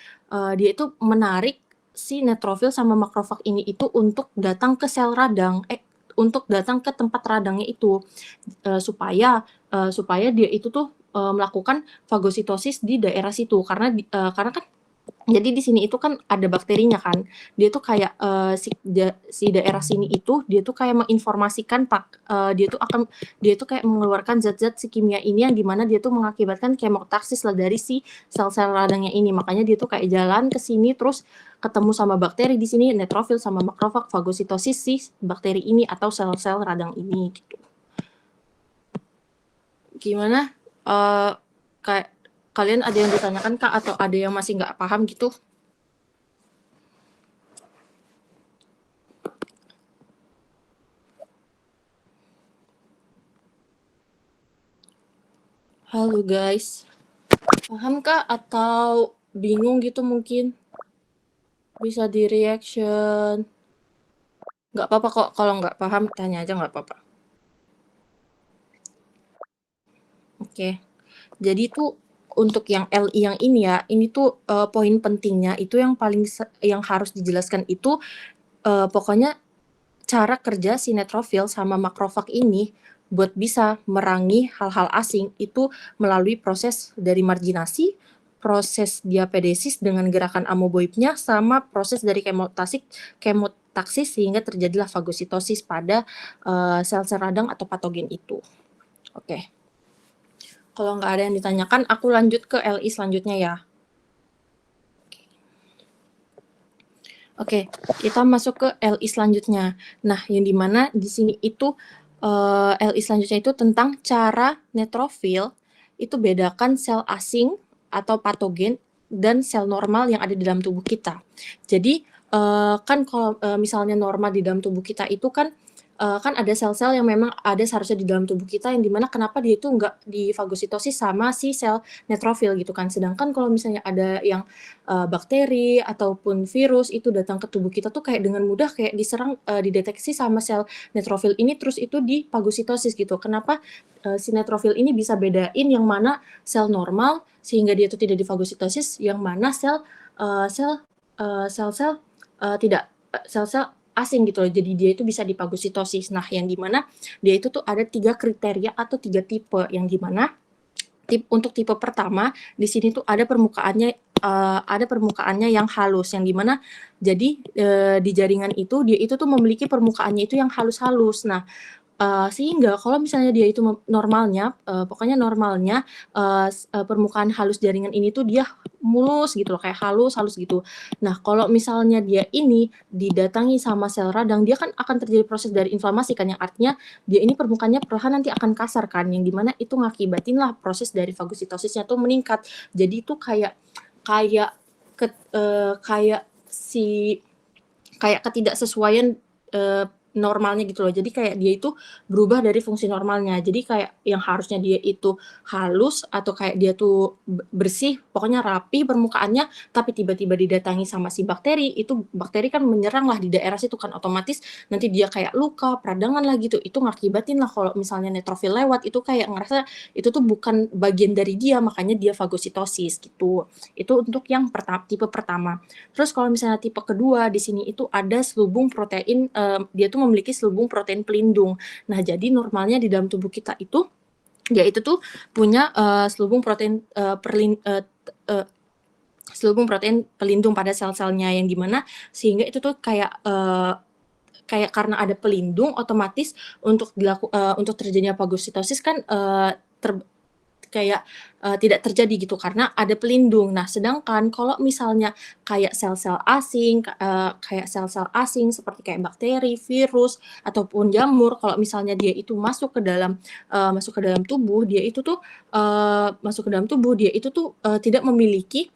dia itu menarik si neutrofil sama makrofag ini itu untuk datang ke sel radang, untuk datang ke tempat radangnya itu supaya dia itu tuh melakukan fagositosis di daerah situ karena kan jadi di sini itu kan ada bakterinya kan. Dia tuh kayak si daerah sini itu dia tuh kayak menginformasikan dia tuh kayak mengeluarkan zat-zat si kimia ini yang dimana dia tuh mengakibatkan kemotaksis lah dari si sel-sel radangnya ini. Makanya dia tuh kayak jalan ke sini terus ketemu sama bakteri di sini neutrofil sama makrofag fagositosis si bakteri ini atau sel-sel radang ini gitu. Gimana? Kayak kalian ada yang ditanyakan Kak atau ada yang masih nggak paham gitu? Halo guys, paham Kak atau bingung gitu mungkin? Bisa di reaction. Nggak apa-apa kok kalau nggak paham tanya aja nggak apa-apa. Oke. Jadi tuh untuk yang LI yang ini ya, ini tuh poin pentingnya itu yang yang harus dijelaskan itu pokoknya cara kerja si neutrofil sama makrofag ini buat bisa merangi hal-hal asing itu melalui proses dari marginasi, proses diapedesis dengan gerakan amoeboidnya, sama proses dari kemotaksis sehingga terjadilah fagositosis pada sel-sel radang atau patogen itu. Oke. Kalau nggak ada yang ditanyakan, aku lanjut ke LI selanjutnya ya. Oke, kita masuk ke LI selanjutnya. Nah, yang dimana di sini itu LI selanjutnya itu tentang cara neutrofil itu bedakan sel asing atau patogen dan sel normal yang ada di dalam tubuh kita. Jadi kan kalau misalnya normal di dalam tubuh kita itu kan kan ada sel-sel yang memang ada seharusnya di dalam tubuh kita yang dimana kenapa dia itu nggak difagositosis sama si sel neutrofil gitu kan. Sedangkan kalau misalnya ada yang bakteri ataupun virus itu datang ke tubuh kita tuh kayak dengan mudah kayak diserang dideteksi sama sel neutrofil ini terus itu difagositosis gitu. Kenapa si neutrofil ini bisa bedain yang mana sel normal sehingga dia itu tidak difagositosis, yang mana sel-sel tidak sel-sel asing gitu loh. Jadi dia itu bisa difagositosis. Nah, yang dimana dia itu tuh ada 3 kriteria atau 3 tipe, yang dimana untuk tipe pertama di sini tuh ada permukaannya yang halus, yang dimana jadi di jaringan itu dia itu tuh memiliki permukaannya itu yang halus-halus. Nah, sehingga kalau misalnya dia itu normalnya pokoknya normalnya permukaan halus jaringan ini tuh dia mulus gitu loh, kayak halus gitu. Nah, kalau misalnya dia ini didatangi sama sel radang, dia kan akan terjadi proses dari inflamasi kan, yang artinya dia ini permukaannya perlahan nanti akan kasar kan, yang dimana itu ngakibatin lah proses dari fagositosisnya tuh meningkat. Jadi itu kayak ketidaksesuaian normalnya gitu loh. Jadi kayak dia itu berubah dari fungsi normalnya. Jadi kayak yang harusnya dia itu halus atau kayak dia tuh bersih, pokoknya rapi permukaannya, tapi tiba-tiba didatangi sama si bakteri, itu bakteri kan menyerang lah di daerah situ kan, otomatis nanti dia kayak luka, peradangan lah gitu. Itu ngakibatin lah kalau misalnya neutrofil lewat, itu kayak ngerasa itu tuh bukan bagian dari dia, makanya dia fagositosis gitu. Itu untuk yang tipe pertama. Terus kalau misalnya tipe kedua di sini itu ada selubung protein, dia tuh memiliki selubung protein pelindung. Nah, jadi normalnya di dalam tubuh kita itu dia itu tuh punya selubung protein selubung protein pelindung pada sel-selnya, yang dimana sehingga itu tuh kayak karena ada pelindung otomatis untuk terjadinya fagositosis kan tidak terjadi gitu karena ada pelindung. Nah, sedangkan kalau misalnya kayak sel-sel asing seperti kayak bakteri, virus ataupun jamur, kalau misalnya dia itu masuk ke dalam tubuh, dia itu tuh tidak memiliki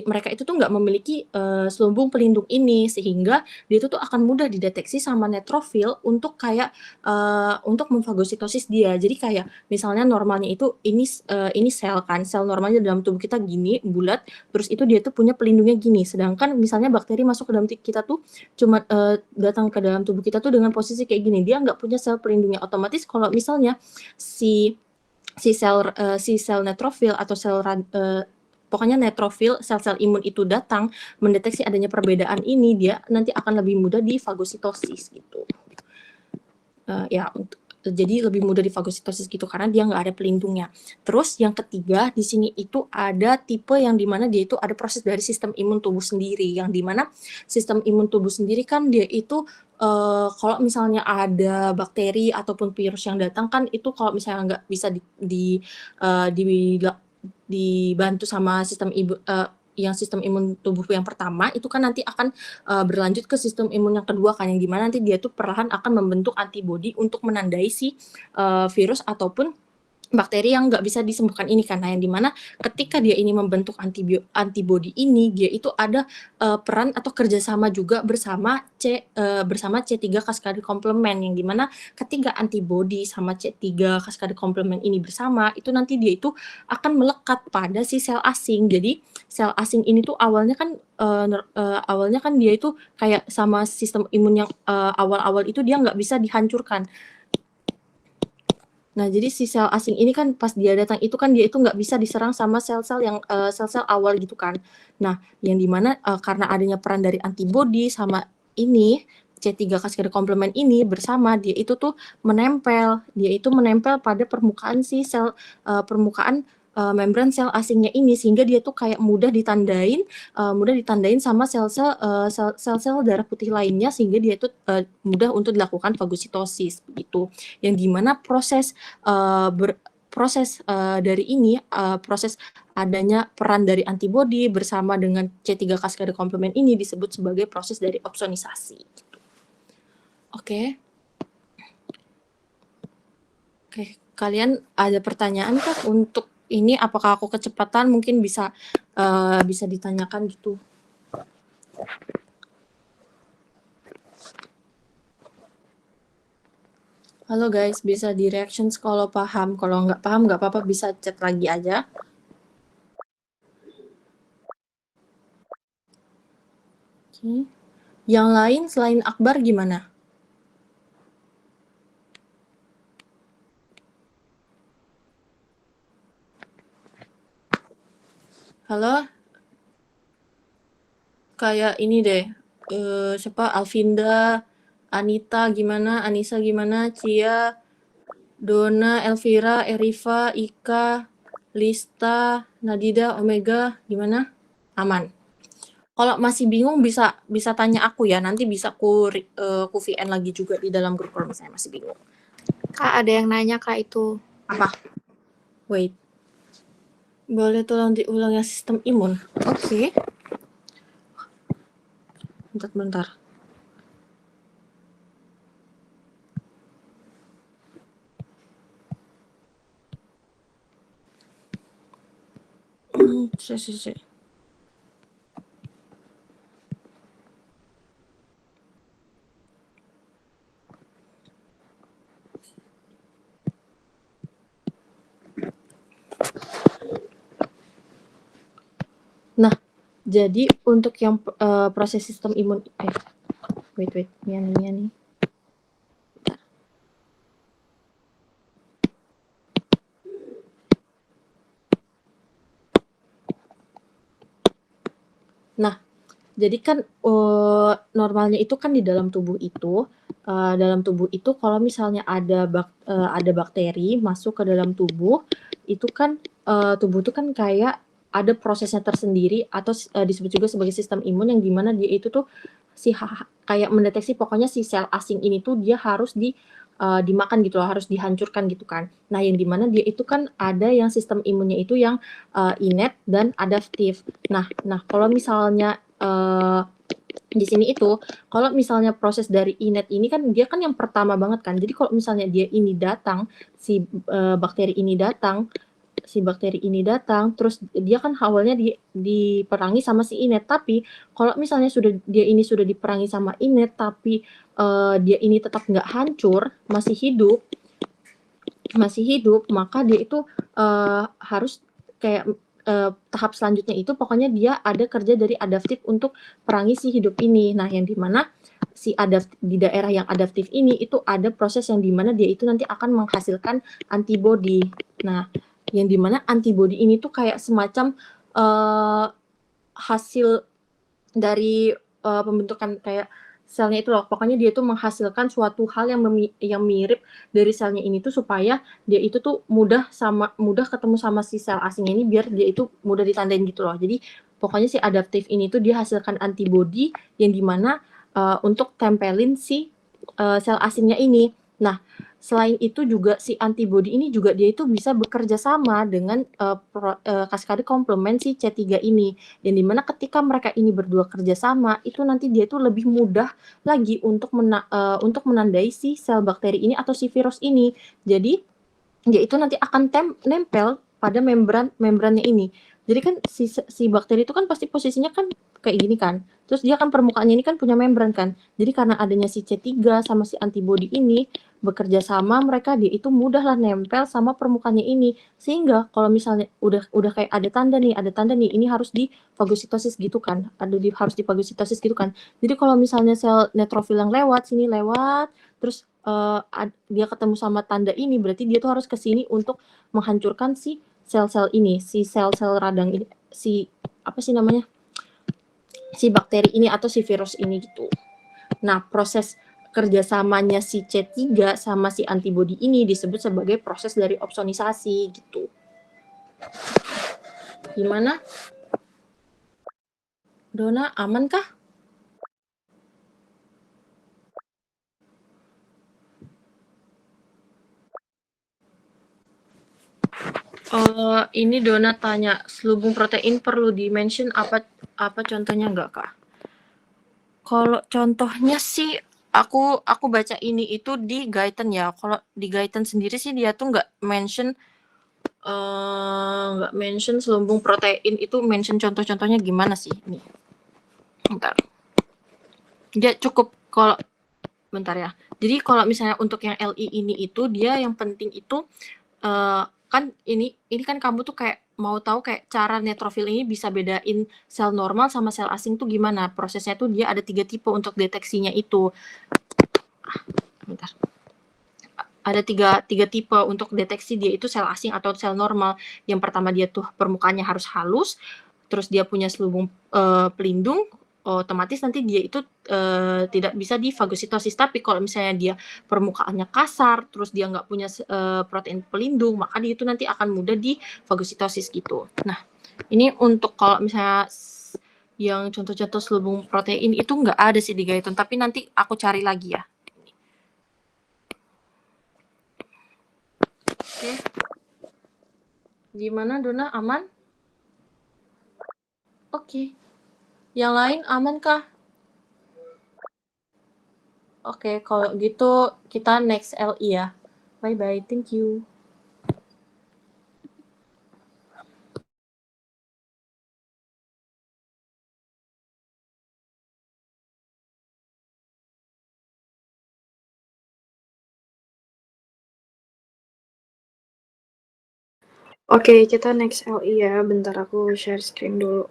mereka itu tuh nggak memiliki selubung pelindung ini, sehingga dia itu tuh akan mudah dideteksi sama neutrofil untuk untuk memfagositosis dia. Jadi kayak misalnya normalnya itu ini sel kan, sel normalnya dalam tubuh kita gini bulat, terus itu dia tuh punya pelindungnya gini. Sedangkan misalnya bakteri masuk ke dalam kita tuh cuma datang ke dalam tubuh kita tuh dengan posisi kayak gini, dia nggak punya sel pelindungnya. Otomatis kalau misalnya si sel neutrofil atau pokoknya neutrofil, sel-sel imun itu datang mendeteksi adanya perbedaan ini, dia nanti akan lebih mudah difagositosis gitu. Jadi lebih mudah difagositosis gitu karena dia nggak ada pelindungnya. Terus yang ketiga di sini itu ada tipe yang dimana dia itu ada proses dari sistem imun tubuh sendiri, yang dimana sistem imun tubuh sendiri kan dia itu kalau misalnya ada bakteri ataupun virus yang datang kan itu kalau misalnya nggak bisa dibantu sama sistem imun tubuh yang pertama, itu kan nanti akan berlanjut ke sistem imun yang kedua kan, yang dimana nanti dia tuh perlahan akan membentuk antibodi untuk menandai si virus ataupun bakteri yang nggak bisa disembuhkan ini kan. Nah, yang dimana ketika dia ini membentuk antibodi ini, dia itu ada peran atau kerjasama juga bersama C3 kaskade komplement, yang dimana ketika antibodi sama C3 kaskade komplement ini bersama, itu nanti dia itu akan melekat pada si sel asing. Jadi sel asing ini tuh awalnya kan dia itu kayak sama sistem imun yang awal-awal itu dia nggak bisa dihancurkan. Nah, jadi si sel asing ini kan pas dia datang itu kan dia itu nggak bisa diserang sama sel-sel yang sel-sel awal gitu kan. Nah, yang dimana karena adanya peran dari antibodi sama ini C3 kaskade komplement ini bersama dia itu tuh menempel pada permukaan si sel permukaan membran sel asingnya ini sehingga dia tuh kayak mudah ditandain sama sel-sel darah putih lainnya sehingga dia itu mudah untuk dilakukan fagositosis begitu. Yang dimana proses dari ini proses adanya peran dari antibodi bersama dengan C3 kaskade komplement ini disebut sebagai proses dari opsonisasi. Oke, kalian ada pertanyaan kah untuk ini? Apakah aku kecepatan? Mungkin bisa ditanyakan gitu. Halo guys, bisa di reactions kalau paham. Kalau nggak paham nggak apa-apa, bisa chat lagi aja. Oke. Yang lain selain Akbar gimana? Halo? Kayak ini deh, siapa? Alvinda, Anita gimana? Anissa gimana? Cia, Dona, Elvira, Eriva, Ika, Lista, Nadida, Omega, gimana? Aman. Kalau masih bingung bisa tanya aku ya. Nanti bisa ku VN lagi juga di dalam grup kalau misalnya masih bingung. Kak, ada yang nanya Kak itu. Apa? Wait. Boleh tolong diulang ya sistem imun. Oke. Bentar. Sih. Nah, jadi untuk yang proses sistem imun wait, ini nih. Nah, jadi kan normalnya itu kan di dalam tubuh itu kalau misalnya ada bakteri masuk ke dalam tubuh, itu kan tubuh itu kan kayak ada prosesnya tersendiri atau disebut juga sebagai sistem imun yang dimana dia itu tuh kayak mendeteksi pokoknya si sel asing ini tuh dia harus dimakan gitu loh, harus dihancurkan gitu kan. Nah, yang dimana dia itu kan ada yang sistem imunnya itu yang innate dan adaptif. Nah, kalau misalnya di sini itu, kalau misalnya proses dari innate ini kan dia kan yang pertama banget kan. Jadi kalau misalnya dia ini datang, si bakteri ini datang, terus dia kan awalnya diperangi sama si innate. Tapi kalau misalnya dia ini sudah diperangi sama innate, tapi dia ini tetap nggak hancur, masih hidup, maka dia itu harus kayak tahap selanjutnya itu pokoknya dia ada kerja dari adaptif untuk perangi si hidup ini. Nah, yang dimana di daerah yang adaptif ini itu ada proses yang dimana dia itu nanti akan menghasilkan antibodi. Nah, yang dimana antibodi ini tuh kayak semacam hasil dari pembentukan kayak selnya itu loh. Pokoknya dia tuh menghasilkan suatu hal yang mirip dari selnya ini tuh supaya dia itu tuh mudah ketemu sama si sel asing ini biar dia itu mudah ditandain gitu loh. Jadi pokoknya si adaptif ini tuh dia hasilkan antibodi yang dimana untuk tempelin si sel asingnya ini. Nah, selain itu juga si antibodi ini juga dia itu bisa bekerja sama dengan kaskade komplement si C3 ini. Yang dimana ketika mereka ini berdua kerja sama, itu nanti dia itu lebih mudah lagi untuk menandai si sel bakteri ini atau si virus ini. Jadi dia itu nanti akan nempel pada membrannya ini. Jadi kan si bakteri itu kan pasti posisinya kan kayak gini kan. Terus dia kan permukaannya ini kan punya membran kan. Jadi karena adanya si C3 sama si antibodi ini bekerja sama, mereka dia itu mudah lah nempel sama permukaannya ini. Sehingga kalau misalnya udah kayak ada tanda nih ini harus difagositosis gitu kan. Harus difagositosis gitu kan. Jadi kalau misalnya sel neutrofil yang lewat terus dia ketemu sama tanda ini, berarti dia tuh harus ke sini untuk menghancurkan si sel-sel ini, si sel-sel radang ini, si apa sih namanya, si bakteri ini atau si virus ini gitu. Nah, proses kerjasamanya si C3 sama si antibodi ini disebut sebagai proses dari opsonisasi gitu. Gimana? Dona, aman kah? Ini Dona tanya, selubung protein perlu di-mention apa contohnya nggak, Kak? Kalau contohnya sih aku baca ini itu di Guyton ya. Kalau di Guyton sendiri sih dia tuh nggak mention selubung protein itu, mention contoh-contohnya gimana sih ini. Bentar. Dia cukup kalau bentar ya. Jadi kalau misalnya untuk yang LI ini itu dia yang penting itu kan ini kan kamu tuh kayak mau tahu kayak cara neutrofil ini bisa bedain sel normal sama sel asing tuh gimana. Prosesnya tuh dia ada 3 tipe untuk deteksinya itu. Bentar. Ada tiga tipe untuk deteksi dia itu sel asing atau sel normal. Yang pertama dia tuh permukaannya harus halus, terus dia punya selubung pelindung, otomatis nanti dia itu tidak bisa di fagositosis. Tapi kalau misalnya dia permukaannya kasar, terus dia nggak punya protein pelindung, maka dia itu nanti akan mudah di fagositosis gitu. Nah, ini untuk kalau misalnya yang contoh-contoh selubung protein itu nggak ada sih di Guyton, tapi nanti aku cari lagi ya. Oke. Gimana Dona, aman? Oke. Yang lain aman kah? Oke, kalau gitu kita next LI ya. Bye-bye, thank you. Oke, kita next LI ya. Bentar aku share screen dulu.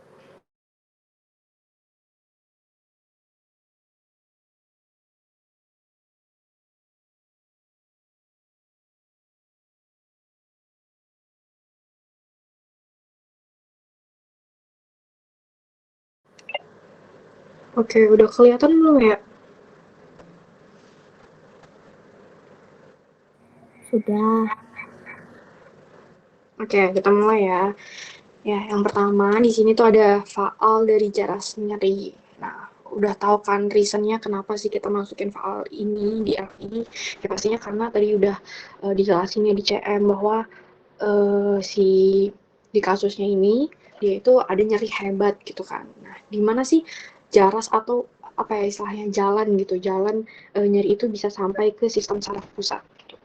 Oke, udah kelihatan belum ya? Sudah. Oke, kita mulai ya. Ya, yang pertama di sini tuh ada faal dari jaras nyeri. Nah, udah tahu kan reasonnya kenapa sih kita masukin faal ini di LI? Ya pastinya karena tadi udah dijelasin ya di CM bahwa si di kasusnya ini dia itu ada nyeri hebat gitu kan. Nah, di mana sih jaras atau apa ya istilahnya jalan gitu, jalan nyeri itu bisa sampai ke sistem saraf pusat gitu.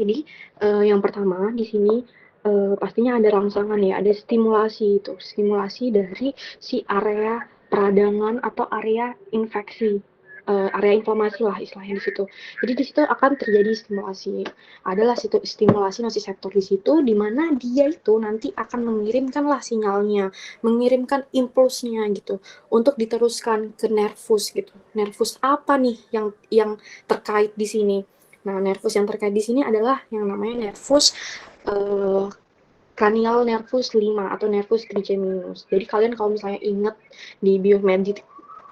Jadi yang pertama di sini pastinya ada rangsangan ya, ada stimulasi itu, stimulasi dari si area peradangan atau area infeksi, area inflamasi lah istilahnya di situ. Jadi di situ akan terjadi stimulasi, adalah situ stimulasi nociceptor di situ, di mana dia itu nanti akan mengirimkan lah sinyalnya, mengirimkan impulsnya gitu, untuk diteruskan ke nervus gitu. Nervus apa nih yang terkait di sini? Nah, nervus yang terkait di sini adalah yang namanya nervus cranial nervus 5 atau nervus trigeminus. Jadi kalian kalau misalnya ingat di biomed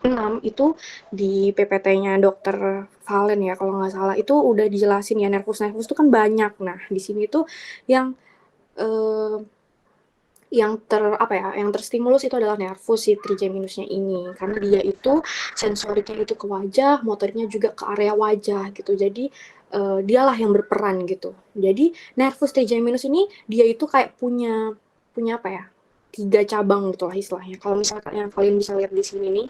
6 itu di PPT-nya dokter Valen ya kalau nggak salah itu udah dijelasin ya nervus-nervus itu kan banyak. Nah, di sini tuh yang yang terstimulus itu adalah nervus si trigeminusnya ini karena dia itu sensoriknya itu ke wajah, motoriknya juga ke area wajah gitu. Jadi dialah yang berperan gitu. Jadi nervus trigeminus ini dia itu kayak punya apa ya? 3 cabang gitu lah istilahnya. Kalau misalnya kalian bisa lihat di sini nih,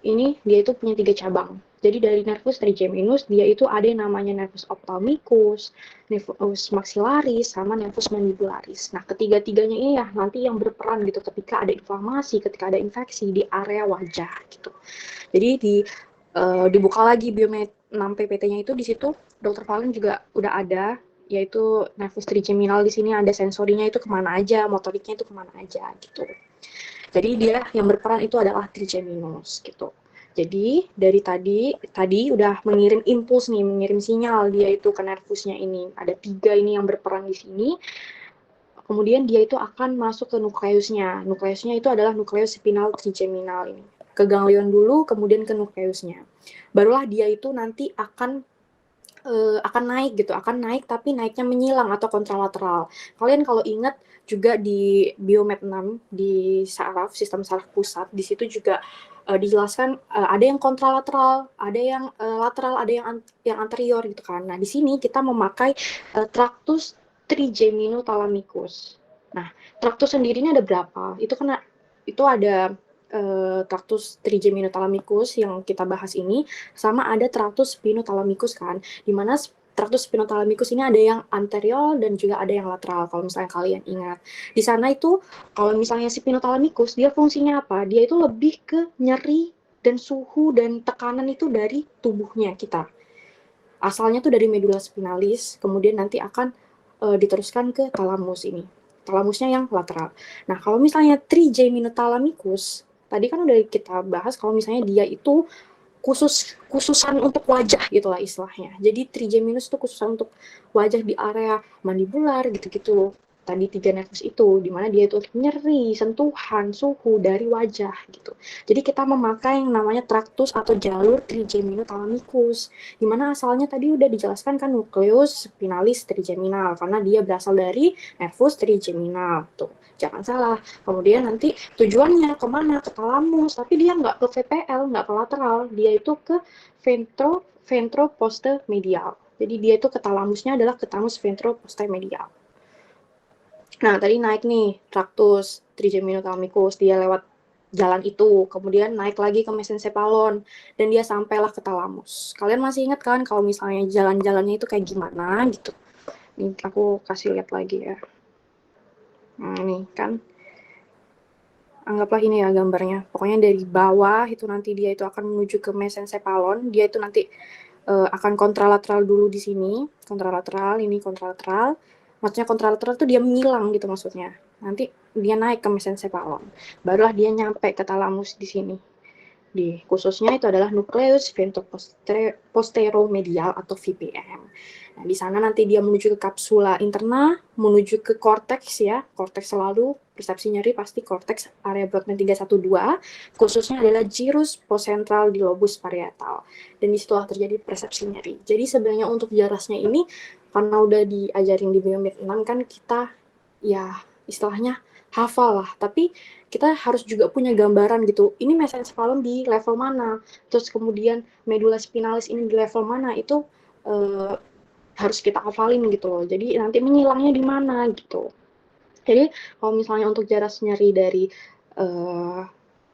ini dia itu punya 3 cabang. Jadi dari nervus trigeminus dia itu ada yang namanya nervus ophthalmicus, nervus maxillaris, sama nervus mandibularis. Nah, ketiga-tiganya ini ya nanti yang berperan gitu ketika ada inflamasi, ketika ada infeksi di area wajah gitu. Jadi dibuka lagi biomed 6 PPT-nya itu di situ Dr. Valen juga udah ada yaitu nervus trigeminal di sini ada sensorinya itu kemana aja, motoriknya itu kemana aja gitu. Jadi dia yang berperan itu adalah trigeminus gitu. Jadi dari tadi udah mengirim impuls nih, mengirim sinyal dia itu ke nervusnya ini. Ada 3 ini yang berperan di sini. Kemudian dia itu akan masuk ke nukleusnya. Nukleusnya itu adalah nukleus spinal trigeminal ini. Ke ganglion dulu, kemudian ke nukleusnya. Barulah dia itu nanti akan naik gitu, akan naik tapi naiknya menyilang atau kontralateral. Kalian kalau ingat juga di Biomed 6 di saraf, sistem saraf pusat, di situ juga dijelaskan ada yang kontralateral, ada yang lateral, ada yang anterior gitu kan. Nah, di sini kita memakai tractus trigeminothalamicus. Nah, tractus sendiri ini ada berapa? Itu ada tractus trigeminothalamicus yang kita bahas ini, sama ada tractus spinothalamicus kan, di mana tractus spinothalamicus ini ada yang anterior dan juga ada yang lateral kalau misalnya kalian ingat. Di sana itu kalau misalnya spinothalamicus dia fungsinya apa? Dia itu lebih ke nyeri dan suhu dan tekanan itu dari tubuhnya kita. Asalnya tuh dari medula spinalis, kemudian nanti akan diteruskan ke thalamus ini. Thalamusnya yang lateral. Nah, kalau misalnya trigeminothalamicus, tadi kan udah kita bahas kalau misalnya dia itu khususan untuk wajah gitulah istilahnya. Jadi trigeminus itu khususan untuk wajah di area mandibular gitu-gitu. Tadi 3 nervus itu, di mana dia itu nyeri, sentuhan, suhu dari wajah gitu. Jadi kita memakai yang namanya traktus atau jalur trigeminothalamicus, di mana asalnya tadi udah dijelaskan kan nukleus spinalis trigeminal, karena dia berasal dari nervus trigeminal. Tuh, jangan salah. Kemudian nanti tujuannya kemana? Ke thalamus, tapi dia nggak ke VPL, nggak ke lateral, dia itu ke ventroposteromedial. Jadi dia itu ke thalamusnya adalah ke thalamus ventroposteromedial. Nah, tadi naik nih, tractus trigeminothalamicus, dia lewat jalan itu, kemudian naik lagi ke mesencephalon, dan dia sampailah ke thalamus. Kalian masih ingat kan kalau misalnya jalan-jalannya itu kayak gimana gitu? Ini aku kasih lihat lagi ya. Nah, ini kan, anggaplah ini ya gambarnya. Pokoknya dari bawah itu nanti dia itu akan menuju ke mesencephalon, dia itu nanti akan kontralateral dulu di sini, kontralateral, ini kontralateral. Maksudnya kontralateral itu dia menyilang gitu maksudnya. Nanti dia naik ke mesencephalon. Barulah dia nyampe ke thalamus di sini. Di khususnya itu adalah nukleus ventroposteromedial atau VPM. Nah, di sana nanti dia menuju ke kapsula interna, menuju ke korteks ya, korteks selalu, persepsi nyeri pasti korteks area Brodmann 312, khususnya adalah gyrus poscentral di lobus parietal. Dan disitulah terjadi persepsi nyeri. Jadi sebenarnya untuk jarasnya ini, karena udah diajarin di Biomed 6 kan kita ya istilahnya hafal lah, tapi kita harus juga punya gambaran gitu, ini mesencephalon di level mana, terus kemudian medula spinalis ini di level mana, itu harus kita hafalin gitu loh. Jadi nanti menyilangnya di mana gitu. Jadi kalau misalnya untuk jarak nyeri dari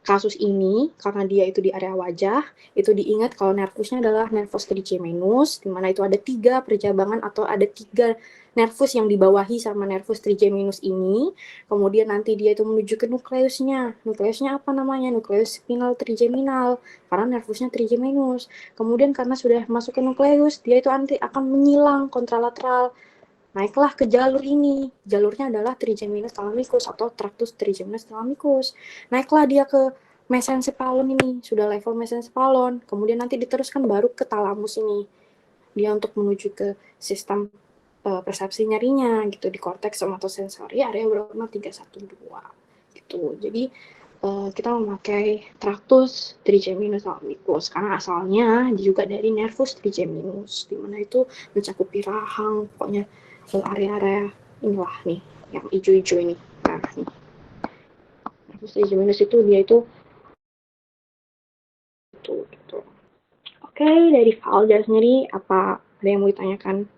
kasus ini, karena dia itu di area wajah, itu diingat kalau nervusnya adalah nervus trigeminus, di mana itu ada 3 percabangan atau ada 3 nervus yang dibawahi sama nervus trigeminus ini. Kemudian nanti dia itu menuju ke nukleusnya. Nukleusnya apa namanya? Nukleus spinal trigeminal, karena nervusnya trigeminus. Kemudian karena sudah masuk ke nukleus, dia itu nanti akan menyilang kontralateral. Naiklah ke jalur ini. Jalurnya adalah trigeminothalamicus atau tractus trigeminothalamicus. Naiklah dia ke mesencephalon ini, sudah level mesencephalon. Kemudian nanti diteruskan baru ke thalamus ini. Dia untuk menuju ke sistem persepsi nyerinya gitu di korteks somatosensori area Brodmann 312 gitu. Jadi kita memakai tractus trigeminothalamicus karena asalnya juga dari nervus trigeminus, di mana itu mencakupi rahang, pokoknya area-area inilah nih yang hijau-hijau ini. Nah, nih. Nervus trigeminus itu dia itu gitu. Oke, dari Valja sendiri apa ada yang mau ditanyakan,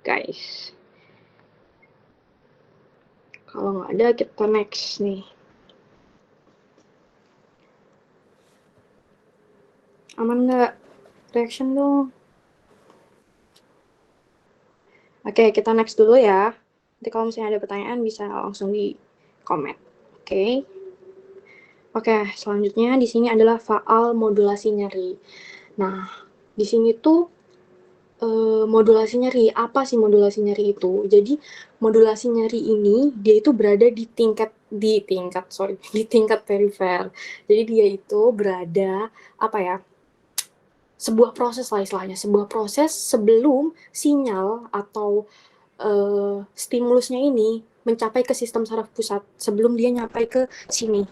guys? Kalau nggak ada, kita next nih. Aman nggak? Reaction dong. Oke, kita next dulu ya. Nanti kalau misalnya ada pertanyaan bisa langsung di komen. Oke. Oke, selanjutnya di sini adalah faal modulasi nyeri. Nah, di sini tuh modulasi nyeri. Apa sih modulasi nyeri itu? Jadi modulasi nyeri ini dia itu berada di tingkat perifer. Jadi dia itu berada apa ya? Sebuah proses lah istilahnya, sebuah proses sebelum sinyal atau stimulusnya ini mencapai ke sistem saraf pusat, sebelum dia nyampe ke sini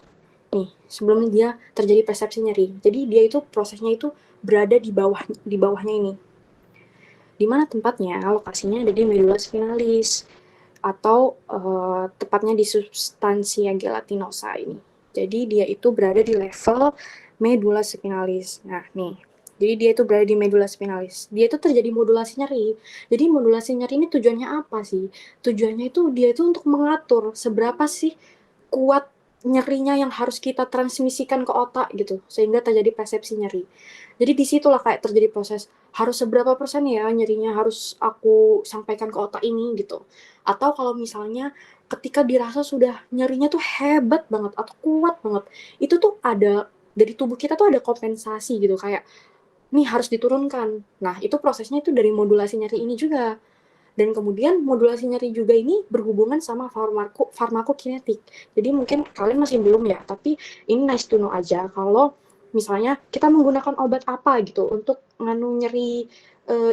nih, sebelum dia terjadi persepsi nyeri. Jadi dia itu prosesnya itu berada di bawahnya ini. Di mana tempatnya? Lokasinya ada di medula spinalis atau tepatnya di substansia gelatinosa ini. Jadi dia itu berada di level medula spinalis. Nah, nih. Jadi dia itu berada di medula spinalis. Dia itu terjadi modulasi nyeri. Jadi modulasi nyeri ini tujuannya apa sih? Tujuannya itu dia itu untuk mengatur seberapa sih kuat nyerinya yang harus kita transmisikan ke otak gitu, sehingga terjadi persepsi nyeri. Jadi disitulah kayak terjadi proses, harus seberapa persen ya nyerinya harus aku sampaikan ke otak ini gitu. Atau kalau misalnya ketika dirasa sudah nyerinya tuh hebat banget atau kuat banget, itu tuh ada dari tubuh kita tuh ada kompensasi gitu, kayak nih harus diturunkan. Nah, itu prosesnya itu dari modulasi nyeri ini juga. Dan kemudian modulasi nyeri juga ini berhubungan sama farmakokinetik. Jadi mungkin kalian masih belum ya, tapi ini nice to know aja kalau misalnya kita menggunakan obat apa gitu untuk nyeri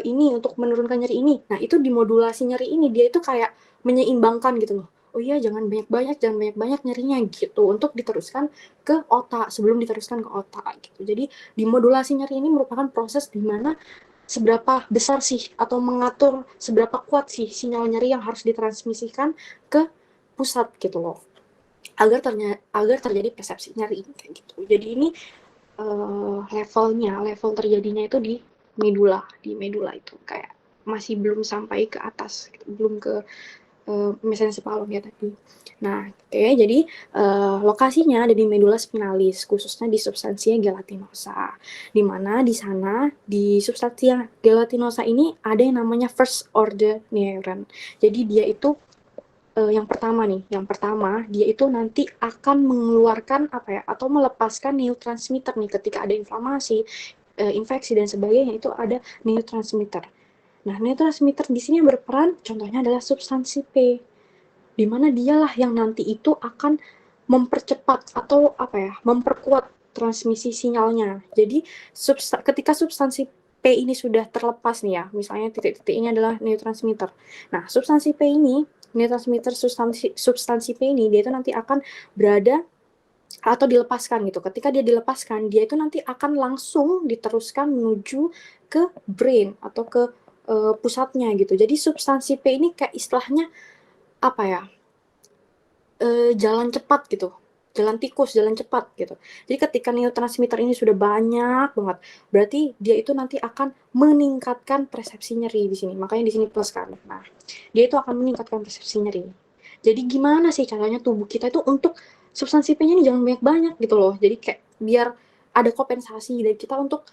ini, untuk menurunkan nyeri ini. Nah, itu di modulasi nyeri ini dia itu kayak menyeimbangkan gitu loh. Oh iya, jangan banyak-banyak nyerinya gitu untuk diteruskan ke otak sebelum diteruskan ke otak gitu. Jadi di modulasi nyeri ini merupakan proses di mana seberapa besar sih atau mengatur seberapa kuat sih sinyal nyeri yang harus ditransmisikan ke pusat gitu loh, agar terjadi persepsi nyeri kayak gitu. Jadi ini level terjadinya itu di medula itu kayak masih belum sampai ke atas gitu. Belum ke mesencephalon ya tadi. Nah, jadi lokasinya ada di medula spinalis, khususnya di substansia gelatinosa. Di mana di sana, di substansia gelatinosa ini ada yang namanya first order neuron. Jadi dia itu yang pertama dia itu nanti akan mengeluarkan apa ya, atau melepaskan neurotransmitter nih ketika ada inflamasi, infeksi dan sebagainya, itu ada neurotransmitter. Nah, neurotransmitter di sini yang berperan contohnya adalah substansi P, di mana dialah yang nanti itu akan mempercepat atau apa ya, memperkuat transmisi sinyalnya. Jadi ketika substansi P ini sudah terlepas nih ya, misalnya titik-titik ini adalah neurotransmitter. Nah, substansi P ini, neurotransmitter substansi P ini dia itu nanti akan berada atau dilepaskan gitu. Ketika dia dilepaskan, dia itu nanti akan langsung diteruskan menuju ke brain atau ke pusatnya gitu. Jadi substansi P ini kayak istilahnya apa ya, jalan cepat gitu, jalan tikus, jalan cepat gitu. Jadi ketika neurotransmitter ini sudah banyak banget, berarti dia itu nanti akan meningkatkan persepsi nyeri di sini. Makanya di sini plus kan. Nah, dia itu akan meningkatkan persepsi nyeri. Jadi gimana sih caranya tubuh kita itu untuk substansi P-nya ini jangan banyak-banyak gitu loh. Jadi kayak biar ada kompensasi dari kita untuk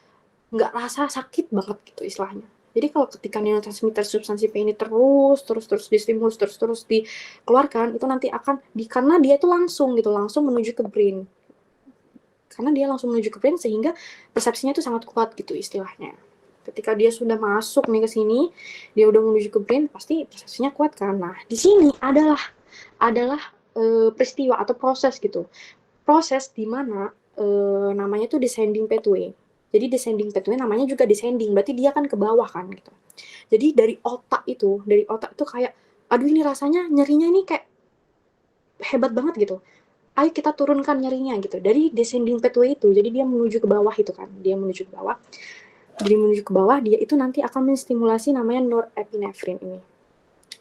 nggak rasa sakit banget gitu istilahnya. Jadi kalau ketika neurotransmitter substansi P ini terus distimulus, terus dikeluarkan, itu nanti akan karena dia itu langsung menuju ke brain. Karena dia langsung menuju ke brain sehingga persepsinya itu sangat kuat gitu istilahnya. Ketika dia sudah masuk nih ke sini, dia udah menuju ke brain, pasti persepsinya kuat kan. Nah, di sini adalah peristiwa atau proses gitu. Proses di mana namanya tuh descending pathway. Jadi descending pathway namanya juga descending, berarti dia kan ke bawah kan gitu. Jadi dari otak itu kayak, aduh ini rasanya nyerinya ini kayak hebat banget gitu. Ayo kita turunkan nyerinya gitu. Dari descending pathway itu, jadi dia menuju ke bawah itu kan. Dia menuju ke bawah. Jadi menuju ke bawah, dia itu nanti akan menstimulasi namanya norepinefrin ini.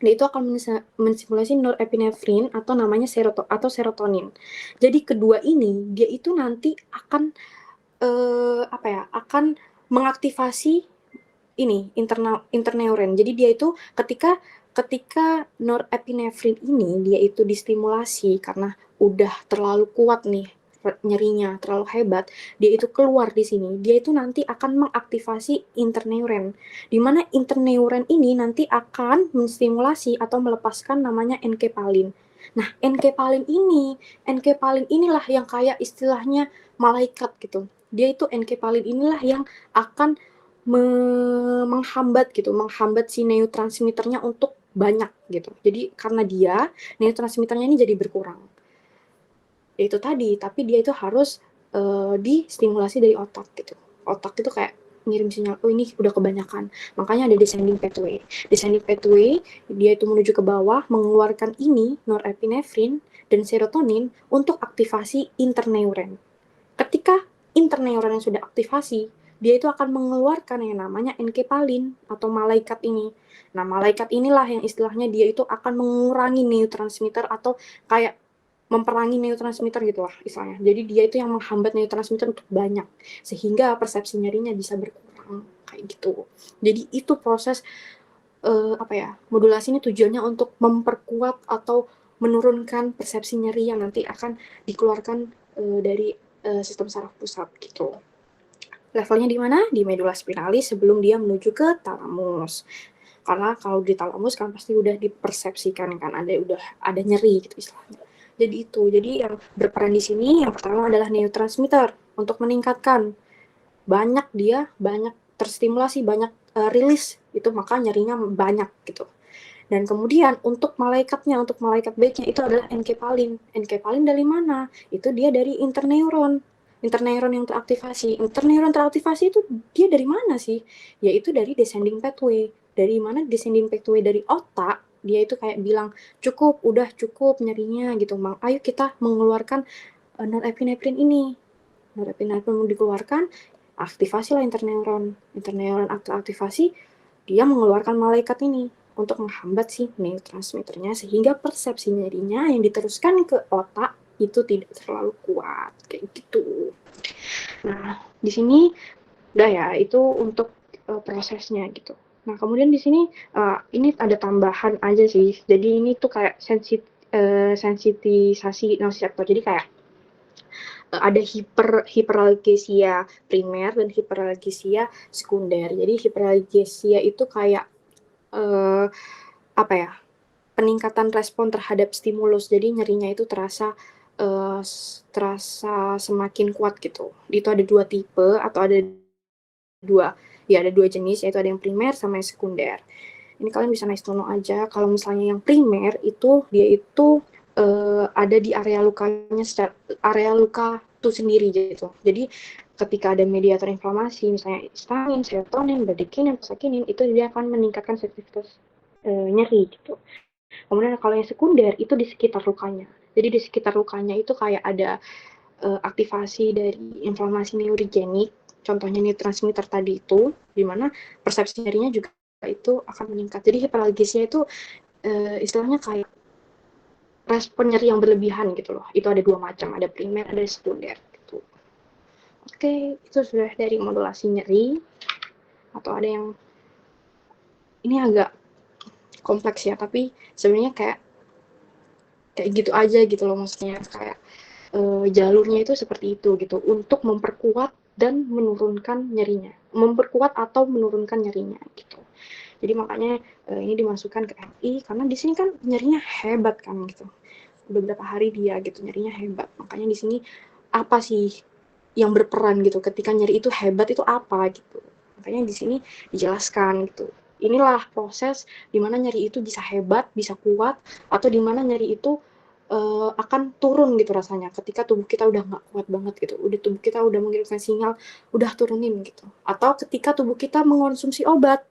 Dia itu akan menstimulasi norepinefrin atau namanya serotonin. Jadi kedua ini, dia itu nanti akan akan mengaktifasi ini interneuron. Jadi dia itu ketika norepinefrin ini dia itu distimulasi karena udah terlalu kuat nih nyerinya, terlalu hebat, dia itu keluar di sini. Dia itu nanti akan mengaktifasi interneuron. Di mana interneuron ini nanti akan menstimulasi atau melepaskan namanya enkepalin. Nah, enkepalin inilah yang kayak istilahnya malaikat gitu. Dia itu enkepalin inilah yang akan menghambat si neurotransmitternya untuk banyak gitu. Jadi karena dia neurotransmitternya ini jadi berkurang. Itu tadi, tapi dia itu harus distimulasi dari otak gitu. Otak itu kayak ngirim sinyal, oh ini udah kebanyakan. Makanya ada descending pathway. Descending pathway, dia itu menuju ke bawah, mengeluarkan ini, norepinefrin dan serotonin untuk aktivasi interneuron. Ketika interneuron yang sudah aktivasi, dia itu akan mengeluarkan yang namanya enkepalin atau malaikat ini. Nah, malaikat inilah yang istilahnya dia itu akan mengurangi neurotransmitter atau kayak memperangi neurotransmitter gitu lah istilahnya. Jadi dia itu yang menghambat neurotransmitter untuk banyak sehingga persepsi nyerinya bisa berkurang kayak gitu. Jadi itu proses modulasi ini tujuannya untuk memperkuat atau menurunkan persepsi nyeri yang nanti akan dikeluarkan dari sistem saraf pusat gitu. Levelnya di mana? Di medula spinalis sebelum dia menuju ke talamus. Karena kalau di talamus kan pasti udah dipersepsikan kan udah ada nyeri gitu istilahnya. Jadi yang berperan di sini yang pertama adalah neurotransmitter untuk meningkatkan banyak terstimulasi, banyak rilis itu maka nyerinya banyak gitu. Dan kemudian untuk malaikat baiknya itu adalah enkepalin. Enkepalin dari mana? Itu dia dari interneuron yang teraktivasi. Interneuron teraktivasi itu dia dari mana sih? Yaitu dari descending pathway. Dari mana descending pathway? Dari otak. Dia itu kayak bilang, udah cukup nyerinya gitu. Ayo kita mengeluarkan norepinefrin ini. Norepinefrin dikeluarkan, aktivasilah interneuron. Interneuron aktivasi, dia mengeluarkan malaikat ini untuk menghambat si neurotransmitternya sehingga persepsi nyerinya yang diteruskan ke otak itu tidak terlalu kuat kayak gitu. Nah, di sini udah ya itu untuk prosesnya gitu. Nah, kemudian di sini ini ada tambahan aja sih. Jadi ini tuh kayak sensitisasi nociceptor. Jadi kayak ada hiperalgesia primer dan hiperalgesia sekunder. Jadi hiperalgesia itu kayak peningkatan respon terhadap stimulus. Jadi nyerinya itu terasa semakin kuat gitu. Itu ada 2 tipe atau ada 2 jenis, yaitu ada yang primer sama yang sekunder. Ini kalian bisa nice to know aja. Kalau misalnya yang primer itu dia itu ada di area lukanya, area luka itu sendiri gitu. Jadi ketika ada mediator inflamasi, misalnya histamin, serotonin, bradykinin, prostaglandin, itu dia akan meningkatkan sensitivitas nyeri gitu. Kemudian kalau yang sekunder itu di sekitar lukanya. Jadi di sekitar lukanya itu kayak ada aktivasi dari inflamasi neurogenik, contohnya neurotransmitter tadi itu, di mana persepsi nyerinya juga itu akan meningkat. Jadi hiperalgesia itu istilahnya kayak respon nyeri yang berlebihan gitu loh. Itu ada 2 macam, ada primer, ada sekunder gitu. Oke, itu sudah dari modulasi nyeri. Atau ada yang ini agak kompleks ya, tapi sebenarnya kayak gitu aja gitu loh, maksudnya kayak jalurnya itu seperti itu gitu untuk memperkuat dan menurunkan nyerinya, memperkuat atau menurunkan nyerinya gitu. Jadi makanya ini dimasukkan ke LI karena di sini kan nyerinya hebat kan gitu, beberapa hari dia gitu nyerinya hebat. Makanya di sini apa sih yang berperan gitu ketika nyeri itu hebat itu apa gitu, makanya di sini dijelaskan gitu. Inilah proses dimana nyeri itu bisa hebat, bisa kuat, atau dimana nyeri itu akan turun gitu rasanya ketika tubuh kita udah nggak kuat banget gitu, tubuh kita udah mengirimkan sinyal udah turunin gitu, atau ketika tubuh kita mengonsumsi obat.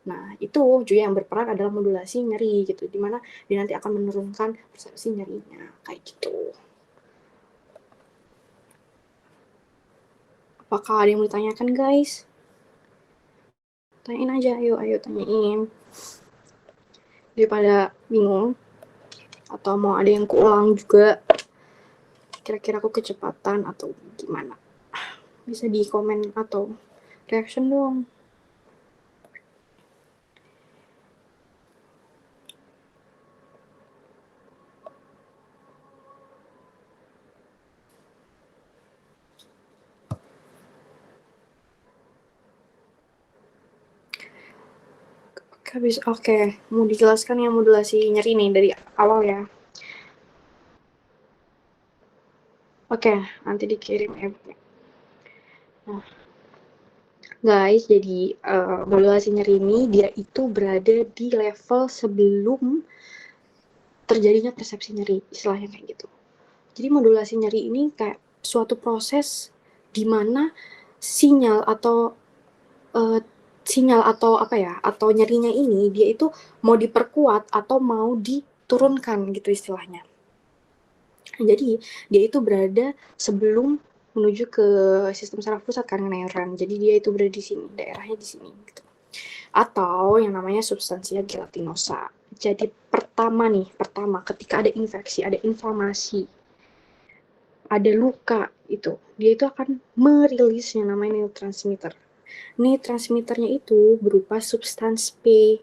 Nah itu juga yang berperan adalah modulasi nyeri gitu, dimana dia nanti akan menurunkan persepsi nyerinya kayak gitu. Apakah ada yang mau ditanyakan guys? Tanyain aja, ayo tanyain daripada bingung. Atau mau ada yang kuulang juga, kira-kira aku kecepatan atau gimana, bisa di komen atau reaction dong. Oke, mau dijelaskan yang modulasi nyeri nih dari awal ya. Oke, nanti dikirim ya. Nah, guys, jadi modulasi nyeri ini dia itu berada di level sebelum terjadinya persepsi nyeri, istilahnya kayak gitu. Jadi modulasi nyeri ini kayak suatu proses di mana sinyal atau apa ya, atau nyerinya ini dia itu mau diperkuat atau mau diturunkan gitu istilahnya. Jadi dia itu berada sebelum menuju ke sistem saraf pusat kan, neuron. Jadi dia itu berada di sini, daerahnya di sini gitu. Atau yang namanya substansia gelatinosa. Jadi pertama ketika ada infeksi, ada inflamasi, ada luka itu, dia itu akan merilis yang namanya neurotransmitter. Neurotransmitternya itu berupa substans P.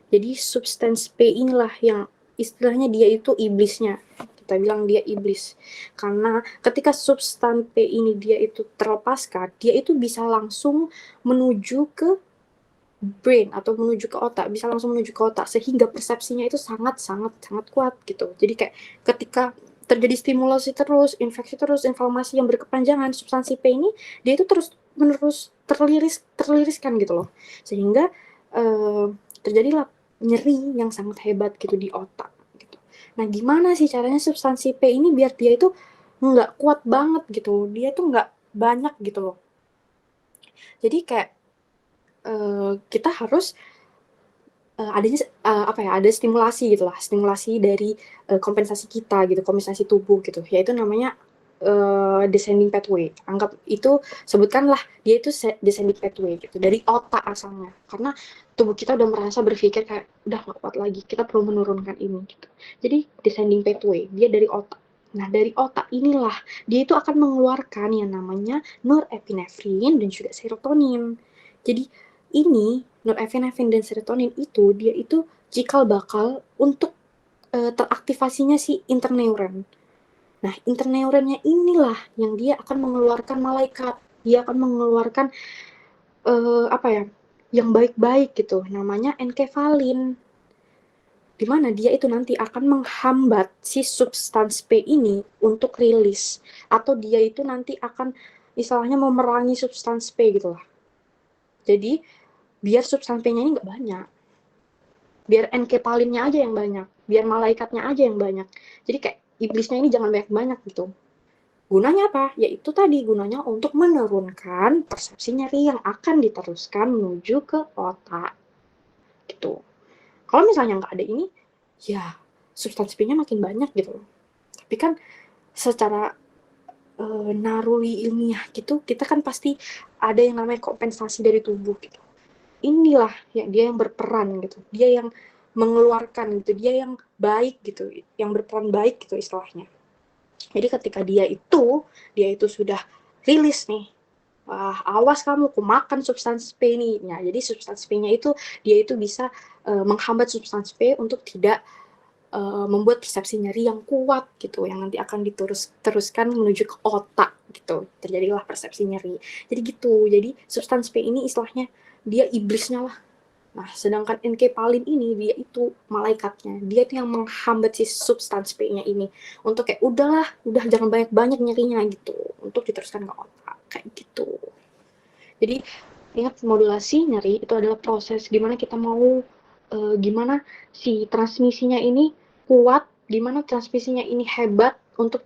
Jadi substans P inilah yang istilahnya dia itu iblisnya. Kita bilang dia iblis. Karena ketika substan P ini dia itu terlepaskan, dia itu bisa langsung menuju ke brain atau menuju ke otak, bisa langsung menuju ke otak, sehingga persepsinya itu sangat kuat gitu. Jadi kayak ketika terjadi stimulasi terus, infeksi terus, inflamasi yang berkepanjangan, substansi P ini dia itu terus menerus terliriskan gitu loh, sehingga terjadilah nyeri yang sangat hebat gitu di otak gitu. Nah, gimana sih caranya substansi P ini biar dia itu nggak kuat banget gitu, dia tuh nggak banyak gitu loh. Jadi kayak kita harus adanya ada stimulasi gitulah, stimulasi dari kompensasi kita gitu, kompensasi tubuh gitu, yaitu namanya descending pathway. Anggap itu, sebutkanlah dia itu descending pathway gitu, dari otak asalnya. Karena tubuh kita udah merasa berpikir kayak udah gak kuat lagi, kita perlu menurunkan ini gitu. Jadi descending pathway, dia dari otak. Nah, dari otak inilah dia itu akan mengeluarkan yang namanya norepinefrin dan juga serotonin. Jadi ini norepinefrin dan serotonin itu dia itu cikal bakal untuk teraktivasinya si interneuron. Nah, interneuronnya inilah yang dia akan mengeluarkan malaikat. Dia akan mengeluarkan yang baik-baik gitu. Namanya enkefalin. Di mana dia itu nanti akan menghambat si substans P ini untuk rilis, atau dia itu nanti akan istilahnya memerangi substans P gitu lah. Jadi biar substans P-nya ini nggak banyak, biar enkefalinnya aja yang banyak, biar malaikatnya aja yang banyak. Jadi kayak iblisnya ini jangan banyak-banyak gitu. Gunanya apa? Yaitu tadi, gunanya untuk menurunkan persepsi nyeri yang akan diteruskan menuju ke otak gitu. Kalau misalnya nggak ada ini, ya substansi P-nya makin banyak gitu. Tapi kan secara naruli ilmiah gitu, kita kan pasti ada yang namanya kompensasi dari tubuh gitu. Inilah yang dia yang berperan gitu, dia yang mengeluarkan gitu, dia yang baik gitu, yang berperan baik gitu istilahnya. Jadi ketika dia itu sudah rilis nih, wah awas kamu, aku makan substansi P ini. Nah, jadi substansi P-nya itu dia itu bisa menghambat substansi P untuk tidak membuat persepsi nyeri yang kuat gitu, yang nanti akan diteruskan menuju ke otak gitu, terjadilah persepsi nyeri. Jadi gitu, jadi substansi P ini istilahnya dia iblisnya lah. Nah, sedangkan enkepalin ini dia itu malaikatnya, dia itu yang menghambat si substansi P-nya ini untuk kayak udah jangan banyak-banyak nyerinya gitu, untuk diteruskan ke otak kayak gitu. Jadi ingat, modulasi nyeri itu adalah proses gimana kita mau gimana si transmisinya ini kuat, gimana transmisinya ini hebat untuk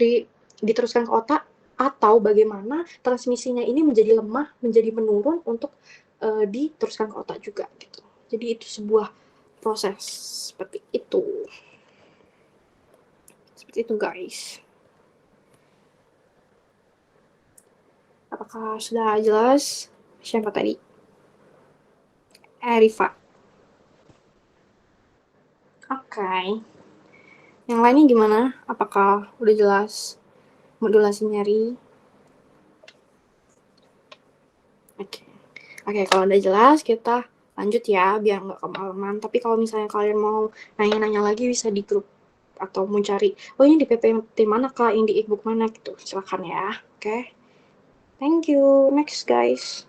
diteruskan ke otak, atau bagaimana transmisinya ini menjadi lemah, menjadi menurun untuk diteruskan ke otak juga gitu. Jadi itu sebuah proses seperti itu. Seperti itu guys. Apakah sudah jelas? Siapa tadi? Rifa. Oke. Yang lainnya gimana? Apakah udah jelas modulasi nyeri? Oke, kalau udah jelas kita lanjut ya, biar nggak kemalaman. Tapi kalau misalnya kalian mau nanya-nanya lagi, bisa di grup atau mau cari, oh ini di PPT mana kak, ini di e-book mana gitu, silakan ya. Oke, thank you. Next guys.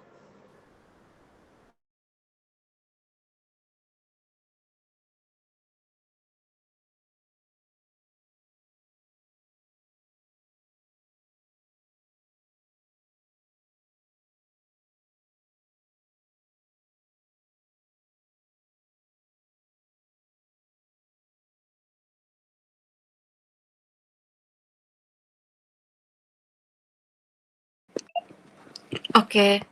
Oke,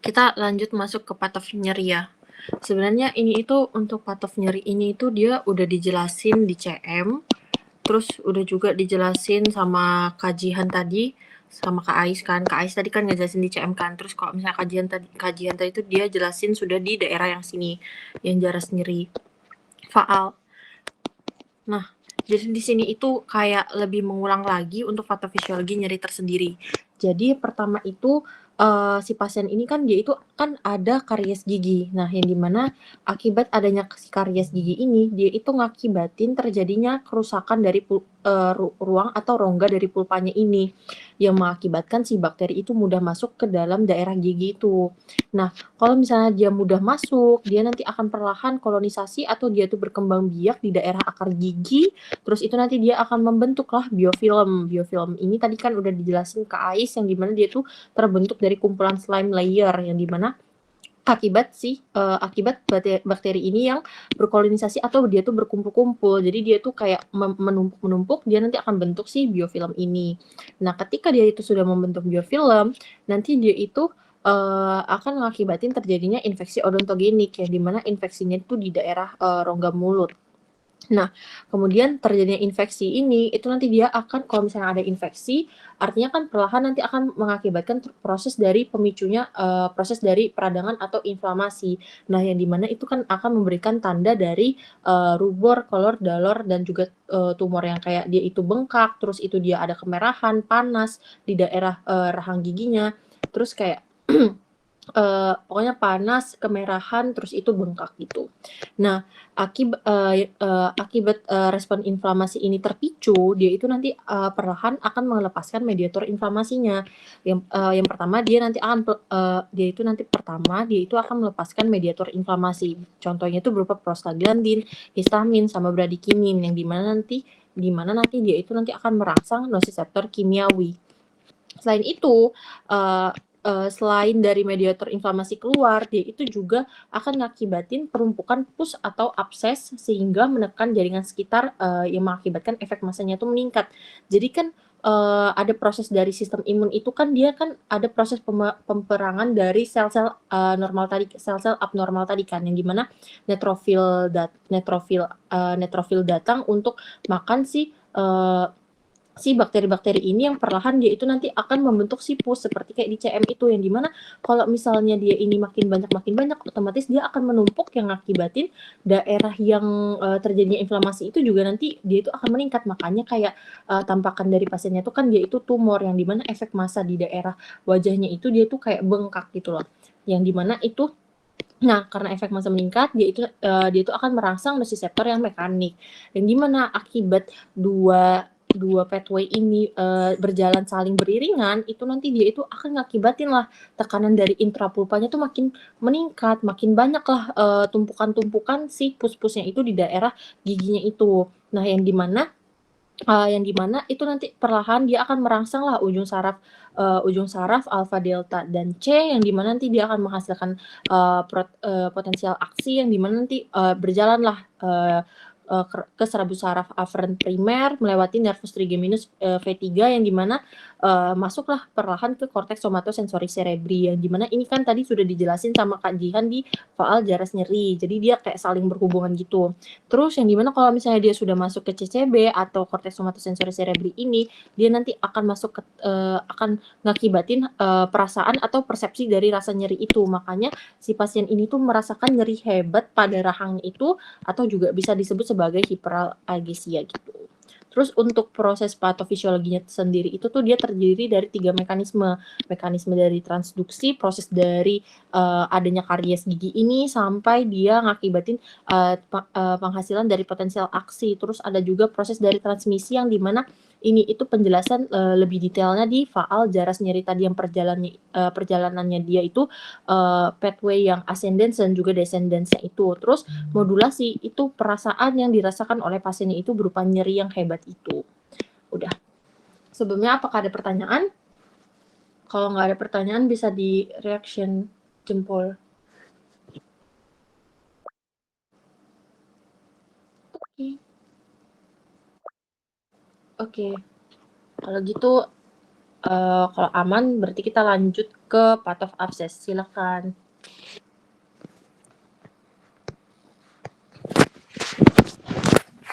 kita lanjut masuk ke path of nyeri ya. Sebenarnya ini itu untuk path of nyeri ini itu dia udah dijelasin di CM, terus udah juga dijelasin sama Kak Jihan tadi, sama Kak Ais kan. Kak Ais tadi kan ngejelasin di CM kan, terus kalau misalnya kajian tadi itu dia jelasin sudah di daerah yang sini, yang jaras nyeri faal. Nah, jadi di sini itu kayak lebih mengulang lagi untuk patofisiologi nyeri tersendiri. Jadi pertama itu si pasien ini kan dia itu kan ada karies gigi. Nah, yang dimana akibat adanya si karies gigi ini dia itu ngakibatin terjadinya kerusakan dari ruang atau rongga dari pulpanya ini yang mengakibatkan si bakteri itu mudah masuk ke dalam daerah gigi itu. Nah, kalau misalnya dia mudah masuk, dia nanti akan perlahan kolonisasi atau dia tuh berkembang biak di daerah akar gigi. Terus itu nanti dia akan membentuklah biofilm. Biofilm ini tadi kan udah dijelasin ke Ais yang dimana dia tuh terbentuk dari kumpulan slime layer yang dimana akibat bakteri ini yang berkolonisasi atau dia tuh berkumpul-kumpul. Jadi dia tuh kayak menumpuk-menumpuk, dia nanti akan bentuk si biofilm ini. Nah, ketika dia itu sudah membentuk biofilm, nanti dia itu akan mengakibatin terjadinya infeksi odontogenik yang dimana infeksinya itu di daerah rongga mulut. Nah, kemudian terjadinya infeksi ini, itu nanti dia akan, kalau misalnya ada infeksi, artinya kan perlahan nanti akan mengakibatkan proses dari pemicunya, proses dari peradangan atau inflamasi. Nah, yang dimana itu kan akan memberikan tanda dari rubor, kolor, dalor, dan juga tumor yang kayak dia itu bengkak, terus itu dia ada kemerahan, panas di daerah rahang giginya, terus kayak pokoknya panas, kemerahan, terus itu bengkak gitu. Nah, akibat respon inflamasi ini terpicu, dia itu nanti perlahan akan melepaskan mediator inflamasinya. Yang pertama dia nanti akan dia itu akan melepaskan mediator inflamasi. Contohnya itu berupa prostaglandin, histamin, sama bradikinin yang dimana nanti dia itu nanti akan merangsang nosiseptor kimiawi. Selain itu, selain dari mediator inflamasi keluar, dia itu juga akan ngakibatin perumpukan pus atau abses sehingga menekan jaringan sekitar yang mengakibatkan efek masanya itu meningkat. Jadi kan ada proses dari sistem imun itu kan dia kan ada proses pemperangan dari sel-sel normal tadi, sel-sel abnormal tadi kan, yang dimana neutrofil datang untuk makan si bakteri-bakteri ini yang perlahan dia itu nanti akan membentuk si pus seperti kayak di CM itu yang dimana kalau misalnya dia ini makin banyak otomatis dia akan menumpuk yang ngakibatin daerah yang terjadinya inflamasi itu juga nanti dia itu akan meningkat. Makanya kayak tampakan dari pasiennya itu kan dia itu tumor yang dimana efek massa di daerah wajahnya itu dia tuh kayak bengkak gitu loh, yang dimana itu. Nah, karena efek massa meningkat, dia itu akan merangsang nosiseptor yang mekanik. Yang dimana akibat dua pathway ini berjalan saling beriringan, itu nanti dia itu akan ngakibatin lah tekanan dari intrapulpanya tuh makin meningkat, makin banyak lah tumpukan-tumpukan si pus-pusnya itu di daerah giginya itu. Nah, yang dimana itu nanti perlahan dia akan merangsang lah ujung saraf alfa delta dan C yang dimana nanti dia akan menghasilkan potensial aksi yang dimana nanti berjalanlah ke serabut saraf aferen primer melewati nervus trigeminus V3 yang dimana masuklah perlahan ke korteks somatosensori cerebri yang dimana ini kan tadi sudah dijelasin sama Kak Jihan di faal jaras nyeri, jadi dia kayak saling berhubungan gitu. Terus yang dimana kalau misalnya dia sudah masuk ke CCB atau korteks somatosensori cerebri ini, dia nanti akan masuk ke akan ngakibatin perasaan atau persepsi dari rasa nyeri itu. Makanya si pasien ini tuh merasakan nyeri hebat pada rahangnya itu atau juga bisa disebut sebagai hiperalgesia gitu. Terus untuk proses patofisiologinya sendiri itu tuh dia terdiri dari 3 mekanisme. Mekanisme dari transduksi, proses dari adanya karies gigi ini sampai dia ngakibatin penghasilan dari potensial aksi. Terus ada juga proses dari transmisi yang dimana ini itu penjelasan lebih detailnya di faal jaras nyeri tadi yang perjalanannya dia itu pathway yang ascendance dan juga descendance itu. Terus modulasi itu perasaan yang dirasakan oleh pasiennya itu berupa nyeri yang hebat itu. Udah. Sebelumnya apakah ada pertanyaan? Kalau nggak ada pertanyaan bisa di reaction jempol. Oke. Kalau gitu Kalau aman berarti kita lanjut ke path of abscess. Silakan.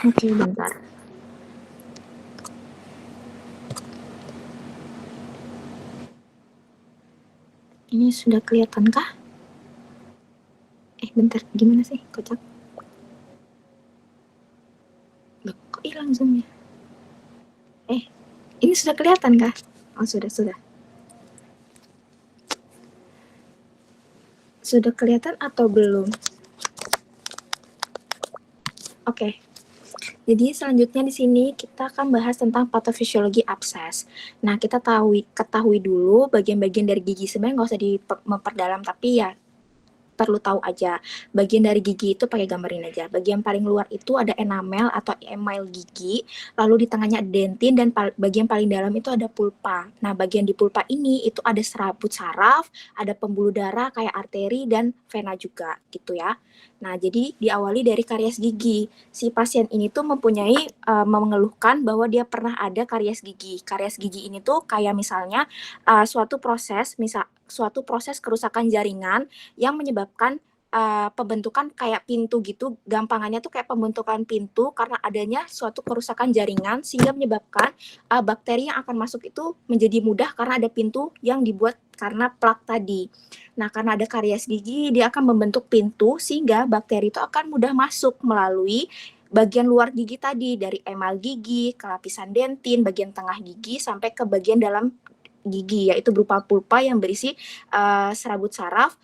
Oke, bentar. Ini sudah kelihatan kah? Bentar, gimana sih? Kocak. Loh, kok hilang zoomnya? Ini sudah kelihatan kah? Oh, sudah. Sudah kelihatan atau belum? Oke. Jadi selanjutnya di sini kita akan bahas tentang patofisiologi abses. Nah, kita ketahui dulu bagian-bagian dari gigi. Sebenarnya nggak usah memperdalam, tapi ya perlu tahu aja. Bagian dari gigi itu pakai gambarin aja. Bagian paling luar itu ada enamel atau email gigi, lalu di tengahnya ada dentin, dan bagian paling dalam itu ada pulpa. Nah, bagian di pulpa ini itu ada serabut saraf, ada pembuluh darah kayak arteri dan vena juga gitu ya. Nah, jadi diawali dari karies gigi. Si pasien ini tuh mengeluhkan bahwa dia pernah ada karies gigi. Karies gigi ini tuh kayak misalnya suatu proses kerusakan jaringan yang menyebabkan pembentukan kayak pintu gitu. Gampangannya tuh kayak pembentukan pintu karena adanya suatu kerusakan jaringan sehingga menyebabkan bakteri yang akan masuk itu menjadi mudah karena ada pintu yang dibuat karena plak tadi. Nah, karena ada karies gigi, dia akan membentuk pintu sehingga bakteri itu akan mudah masuk melalui bagian luar gigi tadi, dari emal gigi, ke lapisan dentin, bagian tengah gigi, sampai ke bagian dalam gigi, yaitu berupa pulpa yang berisi serabut saraf,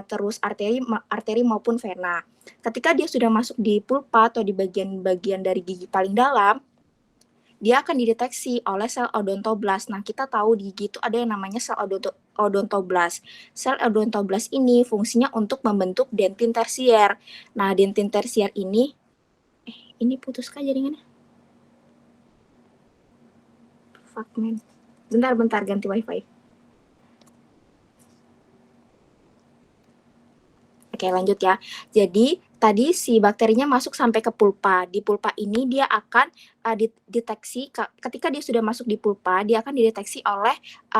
terus arteri maupun vena. Ketika dia sudah masuk di pulpa atau di bagian-bagian dari gigi paling dalam, dia akan dideteksi oleh sel odontoblas. Nah, kita tahu di gigi itu ada yang namanya sel odontoblas. Sel odontoblas ini fungsinya untuk membentuk dentin tersier. Nah, dentin tersier ini putus kah jaringannya? Fragmen. Bentar, ganti wifi. Oke, lanjut ya. Jadi, tadi si bakterinya masuk sampai ke pulpa. Di pulpa ini dia akan dideteksi, ketika dia sudah masuk di pulpa, dia akan dideteksi oleh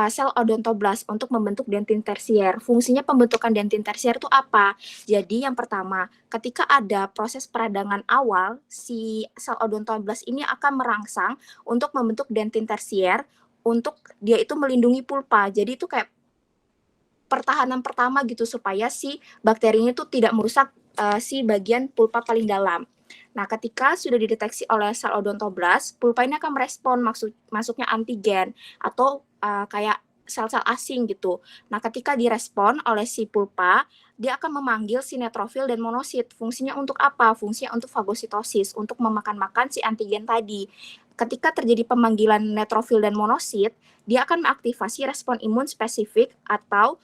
sel odontoblas untuk membentuk dentin tersier. Fungsinya pembentukan dentin tersier itu apa? Jadi, yang pertama, ketika ada proses peradangan awal, si sel odontoblas ini akan merangsang untuk membentuk dentin tersier untuk dia itu melindungi pulpa. Jadi itu kayak pertahanan pertama gitu supaya si bakterinya itu tidak merusak si bagian pulpa paling dalam. Nah, ketika sudah dideteksi oleh sel odontoblas, pulpa ini akan merespon masuknya antigen atau kayak sel-sel asing gitu. Nah, ketika direspon oleh si pulpa, dia akan memanggil si neutrofil dan monosit. Fungsinya untuk apa? Fungsinya untuk fagositosis, untuk memakan-makan si antigen tadi. Ketika terjadi pemanggilan neutrofil dan monosit, dia akan mengaktifasi respon imun spesifik atau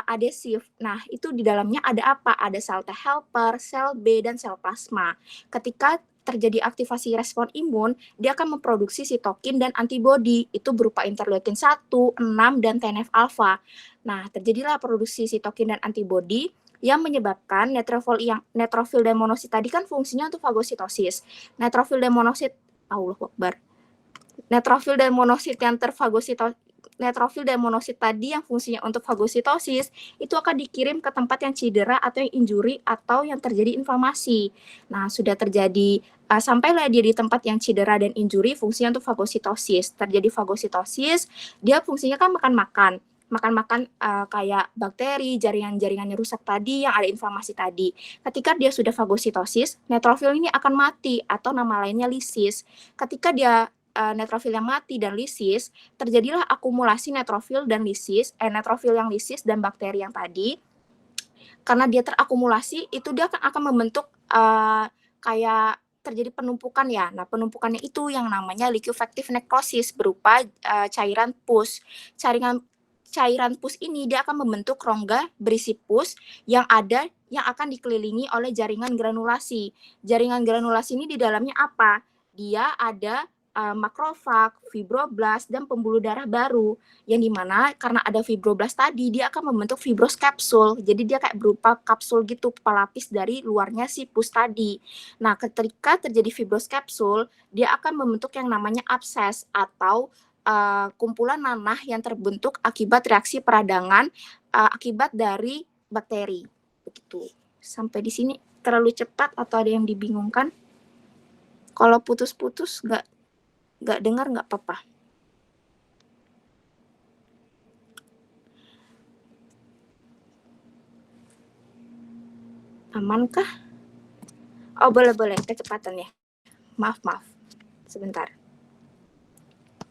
adesif. Nah, itu di dalamnya ada apa? Ada sel T helper, sel B, dan sel plasma. Ketika terjadi aktivasi respon imun, dia akan memproduksi sitokin dan antibodi. Itu berupa interleukin 1, 6, dan TNF alpha. Nah, terjadilah produksi sitokin dan antibodi yang menyebabkan neutrofil dan monosit tadi kan fungsinya untuk fagositosis. Neutrofil dan monosit, Allahu Akbar. Neutrofil dan monosit tadi yang fungsinya untuk fagositosis itu akan dikirim ke tempat yang cedera atau yang injury atau yang terjadi inflamasi. Nah, sudah terjadi sampailah dia di tempat yang cedera dan injury, fungsinya untuk fagositosis. Terjadi fagositosis, dia fungsinya kan makan kayak bakteri, jaringan-jaringannya rusak tadi, yang ada inflamasi tadi. Ketika dia sudah fagositosis, neutrofil ini akan mati atau nama lainnya lisis. Ketika dia neutrofil yang mati dan lisis, terjadilah akumulasi neutrofil yang lisis dan bakteri yang tadi. Karena dia terakumulasi, itu dia akan membentuk kayak terjadi penumpukan ya. Nah, penumpukannya itu yang namanya liquefactive necrosis berupa cairan pus. Cairan pus ini dia akan membentuk rongga berisi pus yang akan dikelilingi oleh jaringan granulasi. Jaringan granulasi ini di dalamnya apa? Dia ada makrofag, fibroblas, dan pembuluh darah baru. Yang dimana karena ada fibroblas tadi, dia akan membentuk fibros kapsul. Jadi dia kayak berupa kapsul gitu, pelapis dari luarnya si pus tadi. Nah, ketika terjadi fibros kapsul, dia akan membentuk yang namanya abses atau kumpulan nanah yang terbentuk akibat reaksi peradangan akibat dari bakteri. Begitu. Sampai di sini terlalu cepat atau ada yang dibingungkan? Kalau putus-putus nggak dengar nggak apa-apa. Amankah? Oh, boleh kecepatan ya. Maaf. Sebentar.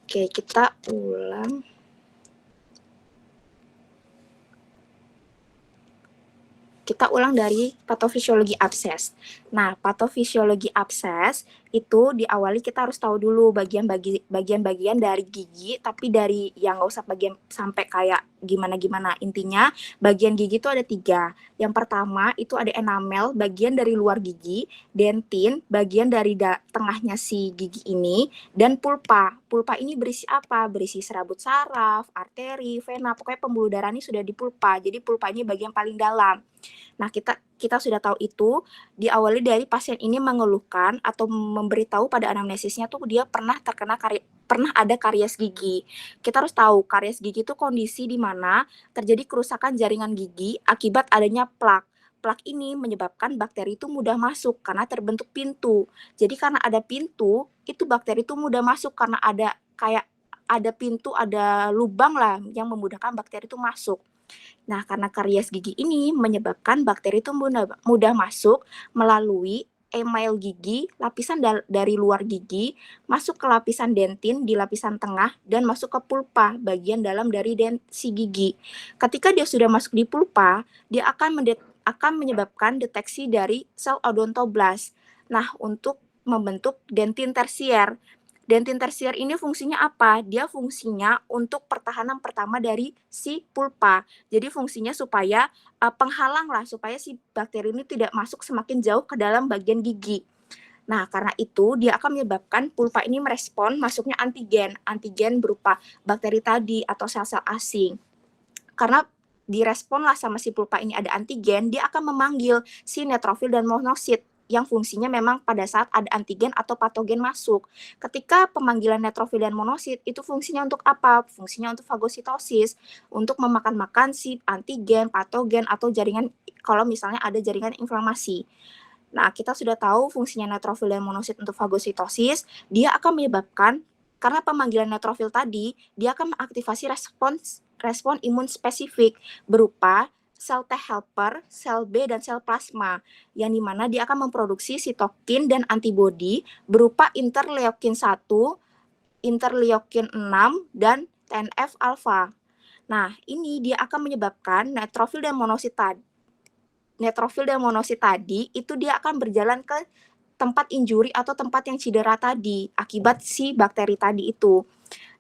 Oke, kita ulang. Kita ulang dari patofisiologi abses. Nah, patofisiologi abses itu diawali kita harus tahu dulu bagian-bagian dari gigi, tapi dari yang nggak usah bagian sampai kayak gimana-gimana. Intinya bagian gigi itu ada 3. Yang pertama itu ada enamel, bagian dari luar gigi, dentin, bagian dari tengahnya si gigi ini, dan pulpa. Pulpa ini berisi apa? Berisi serabut saraf, arteri, vena, pokoknya pembuluh darah ini sudah di pulpa. Jadi pulpa ini bagian paling dalam. Nah, kita sudah tahu itu diawali dari pasien ini mengeluhkan atau memberitahu pada anamnesisnya tuh dia pernah ada karies gigi. Kita harus tahu karies gigi itu kondisi di mana terjadi kerusakan jaringan gigi akibat adanya plak. Plak ini menyebabkan bakteri itu mudah masuk karena terbentuk pintu. Jadi karena ada pintu, itu bakteri itu mudah masuk karena ada pintu, ada lubang lah yang memudahkan bakteri itu masuk. Nah, karena karies gigi ini menyebabkan bakteri itu mudah masuk melalui email gigi, lapisan dari luar gigi, masuk ke lapisan dentin di lapisan tengah, dan masuk ke pulpa, bagian dalam dari si gigi. Ketika dia sudah masuk di pulpa, dia akan menyebabkan deteksi dari sel odontoblast. Nah, untuk membentuk dentin tersier. Dentin tersier ini fungsinya apa? Dia fungsinya untuk pertahanan pertama dari si pulpa. Jadi fungsinya supaya penghalang lah, supaya si bakteri ini tidak masuk semakin jauh ke dalam bagian gigi. Nah, karena itu dia akan menyebabkan pulpa ini merespon masuknya antigen berupa bakteri tadi atau sel-sel asing. Karena direspon lah sama si pulpa ini ada antigen, dia akan memanggil si neutrofil dan monosit yang fungsinya memang pada saat ada antigen atau patogen masuk. Ketika pemanggilan neutrofil dan monosit itu fungsinya untuk apa? Fungsinya untuk fagositosis, untuk memakan-makan si antigen, patogen atau jaringan kalau misalnya ada jaringan inflamasi. Nah, kita sudah tahu fungsinya neutrofil dan monosit untuk fagositosis, dia akan menyebabkan karena pemanggilan neutrofil tadi, dia akan mengaktifasi respon imun spesifik berupa sel T helper, sel B, dan sel plasma, yang dimana dia akan memproduksi sitokin dan antibodi berupa interleukin 1, interleukin 6, dan TNF-alfa. Nah, ini dia akan menyebabkan neutrofil dan monosit tadi itu dia akan berjalan ke tempat injuri atau tempat yang cedera tadi akibat si bakteri tadi itu.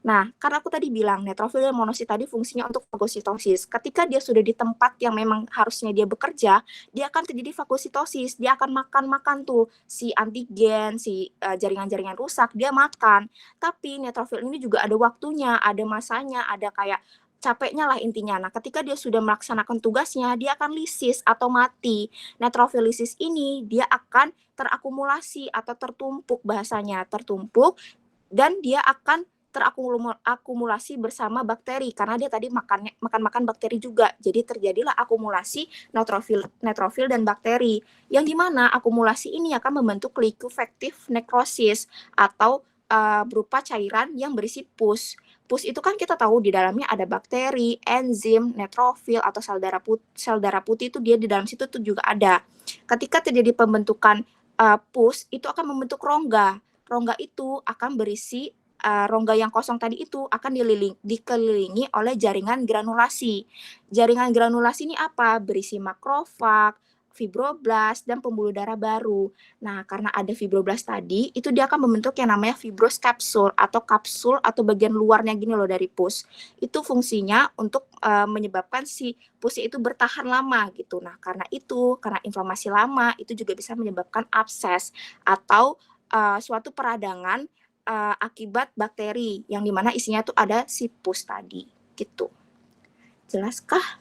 Nah, karena aku tadi bilang neutrofil dan monosit tadi fungsinya untuk fagositosis. Ketika dia sudah di tempat yang memang harusnya dia bekerja, dia akan terjadi fagositosis. Dia akan makan tuh si antigen, si jaringan-jaringan rusak, dia makan. Tapi neutrofil ini juga ada waktunya, ada masanya, ada kayak capeknya lah intinya. Nah, ketika dia sudah melaksanakan tugasnya, dia akan lisis atau mati. Neutrofil lisis ini dia akan terakumulasi atau tertumpuk bahasanya, tertumpuk dan dia akan terakumulasi bersama bakteri karena dia tadi makan bakteri juga. Jadi terjadilah akumulasi neutrofil dan bakteri. Yang dimana akumulasi ini akan membentuk liquefactive necrosis atau berupa cairan yang berisi pus. Pus itu kan kita tahu di dalamnya ada bakteri, enzim, neutrofil atau sel darah putih itu dia di dalam situ tuh juga ada. Ketika terjadi pembentukan pus itu akan membentuk rongga. Rongga itu akan berisi rongga yang kosong tadi itu akan dikelilingi oleh jaringan granulasi. Jaringan granulasi ini apa? Berisi makrofag, fibroblast, dan pembuluh darah baru. Nah, karena ada fibroblast tadi, itu dia akan membentuk yang namanya fibros kapsul atau bagian luarnya gini loh dari pus. Itu fungsinya untuk menyebabkan si pus itu bertahan lama gitu. Nah, karena inflamasi lama, itu juga bisa menyebabkan abses atau suatu peradangan akibat bakteri yang dimana isinya tuh ada si pus tadi gitu. Jelaskah?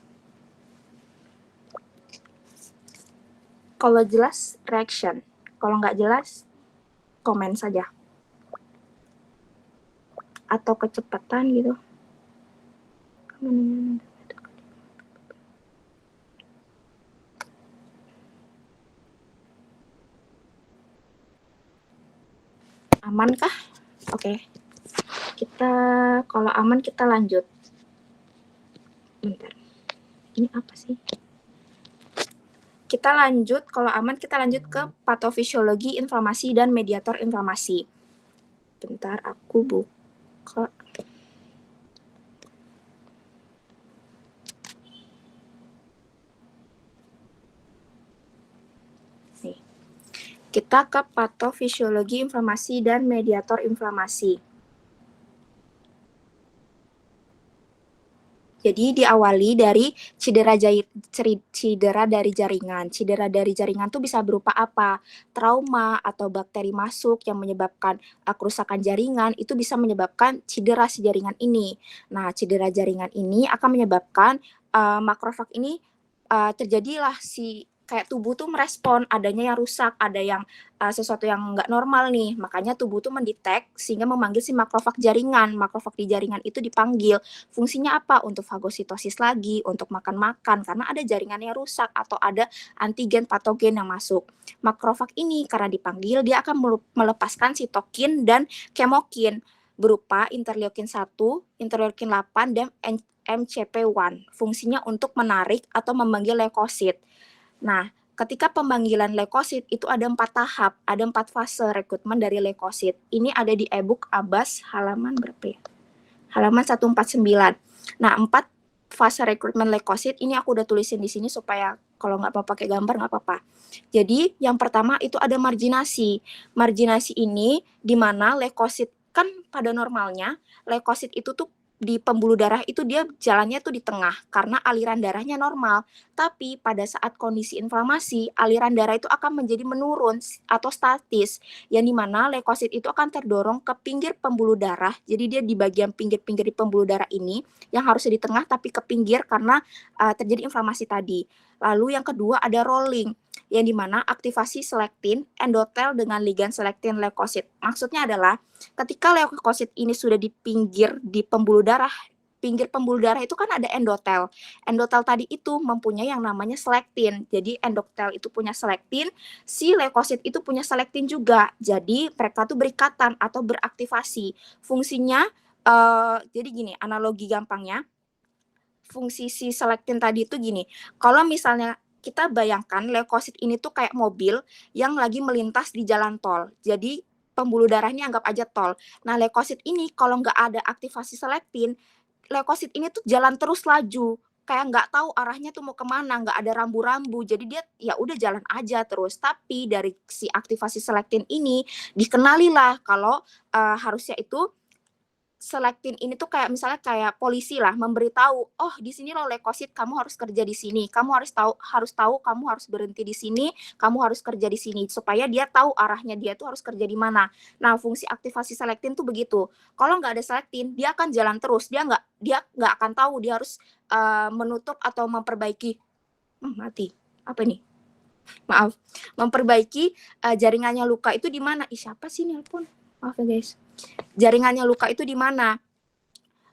Kalau jelas reaction, kalau nggak jelas komen saja. atau kecepatan gitu. Aman kah? Oke. Kalau aman kita lanjut. Bentar. Ini apa sih? Kita lanjut, kalau aman kita lanjut ke patofisiologi inflamasi dan mediator inflamasi. Bentar, aku buka. Nih. Kita ke patofisiologi inflamasi dan mediator inflamasi. Jadi diawali dari cedera dari jaringan. Cedera dari jaringan itu bisa berupa apa? Trauma atau bakteri masuk yang menyebabkan kerusakan jaringan, itu bisa menyebabkan cedera si jaringan ini. Nah, cedera jaringan ini akan menyebabkan makrofag ini terjadilah kayak tubuh tuh merespon adanya yang rusak, ada yang sesuatu yang nggak normal nih. Makanya tubuh tuh mendetek sehingga memanggil si makrofag jaringan. Makrofag di jaringan itu dipanggil. Fungsinya apa? Untuk fagositosis lagi, untuk makan-makan karena ada jaringan yang rusak atau ada antigen patogen yang masuk. Makrofag ini karena dipanggil dia akan melepaskan sitokin dan kemokin berupa interleukin 1, interleukin 8 dan MCP1. Fungsinya untuk menarik atau memanggil leukosit. Nah, ketika pemanggilan leukosit itu ada 4 tahap, ada 4 fase rekrutmen dari leukosit. Ini ada di e-book Abbas halaman berapa ya? Halaman 149. Nah, 4 fase rekrutmen leukosit ini aku udah tulisin di sini supaya kalau nggak mau pakai gambar nggak apa-apa. Jadi, yang pertama itu ada marginasi. Marginasi ini di mana leukosit kan pada normalnya leukosit itu tuh di pembuluh darah itu dia jalannya tuh di tengah karena aliran darahnya normal. Tapi pada saat kondisi inflamasi, aliran darah itu akan menjadi menurun atau statis, yang dimana leukosit itu akan terdorong ke pinggir pembuluh darah. Jadi dia di bagian pinggir-pinggir di pembuluh darah ini yang harusnya di tengah tapi ke pinggir karena terjadi inflamasi tadi. Lalu yang kedua ada rolling, yang dimana aktivasi selektin endotel dengan ligan selektin leukosit. Maksudnya adalah ketika leukosit ini sudah di pinggir di pembuluh darah, pinggir pembuluh darah itu kan ada endotel. Endotel tadi itu mempunyai yang namanya selektin. Jadi endotel itu punya selektin, si leukosit itu punya selektin juga. Jadi mereka tuh berikatan atau beraktivasi. Fungsinya jadi gini, analogi gampangnya. Fungsi si selektin tadi itu gini. Kalau misalnya kita bayangkan leukosit ini tuh kayak mobil yang lagi melintas di jalan tol. Jadi pembuluh darahnya anggap aja tol. Nah, leukosit ini kalau nggak ada aktivasi selektin, leukosit ini tuh jalan terus laju. Kayak nggak tahu arahnya tuh mau kemana, nggak ada rambu-rambu. Jadi dia ya udah jalan aja terus. Tapi dari si aktivasi selektin ini dikenalilah kalau harusnya itu selektin ini tuh kayak misalnya kayak polisi lah memberitahu, oh di sini lo leukosit, kamu harus kerja di sini, kamu harus tahu kamu harus berhenti di sini, kamu harus kerja di sini supaya dia tahu arahnya dia tuh harus kerja di mana. Nah, fungsi aktivasi selektin tuh begitu. Kalau nggak ada selektin, dia akan jalan terus, dia nggak akan tahu dia harus menutup atau memperbaiki mati apa nih? Maaf, memperbaiki jaringannya luka itu di mana? Siapa sih nelpon? Maaf ya guys. Jaringannya luka itu di mana?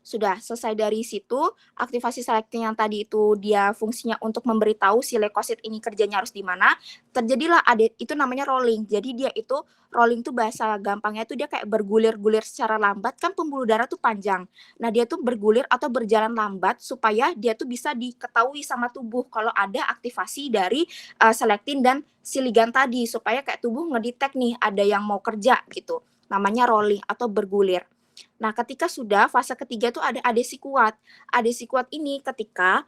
Sudah selesai dari situ, aktivasi selektin yang tadi itu dia fungsinya untuk memberitahu si leukosit ini kerjanya harus di mana. Terjadilah itu namanya rolling. Jadi dia itu rolling tuh bahasa gampangnya tuh dia kayak bergulir-gulir secara lambat, kan pembuluh darah tuh panjang. Nah, dia tuh bergulir atau berjalan lambat supaya dia tuh bisa diketahui sama tubuh kalau ada aktivasi dari selektin dan si ligan tadi supaya kayak tubuh ngedetect nih ada yang mau kerja gitu. Namanya rolling atau bergulir. Nah, ketika sudah fase ketiga itu ada adesi kuat. Adesi kuat ini ketika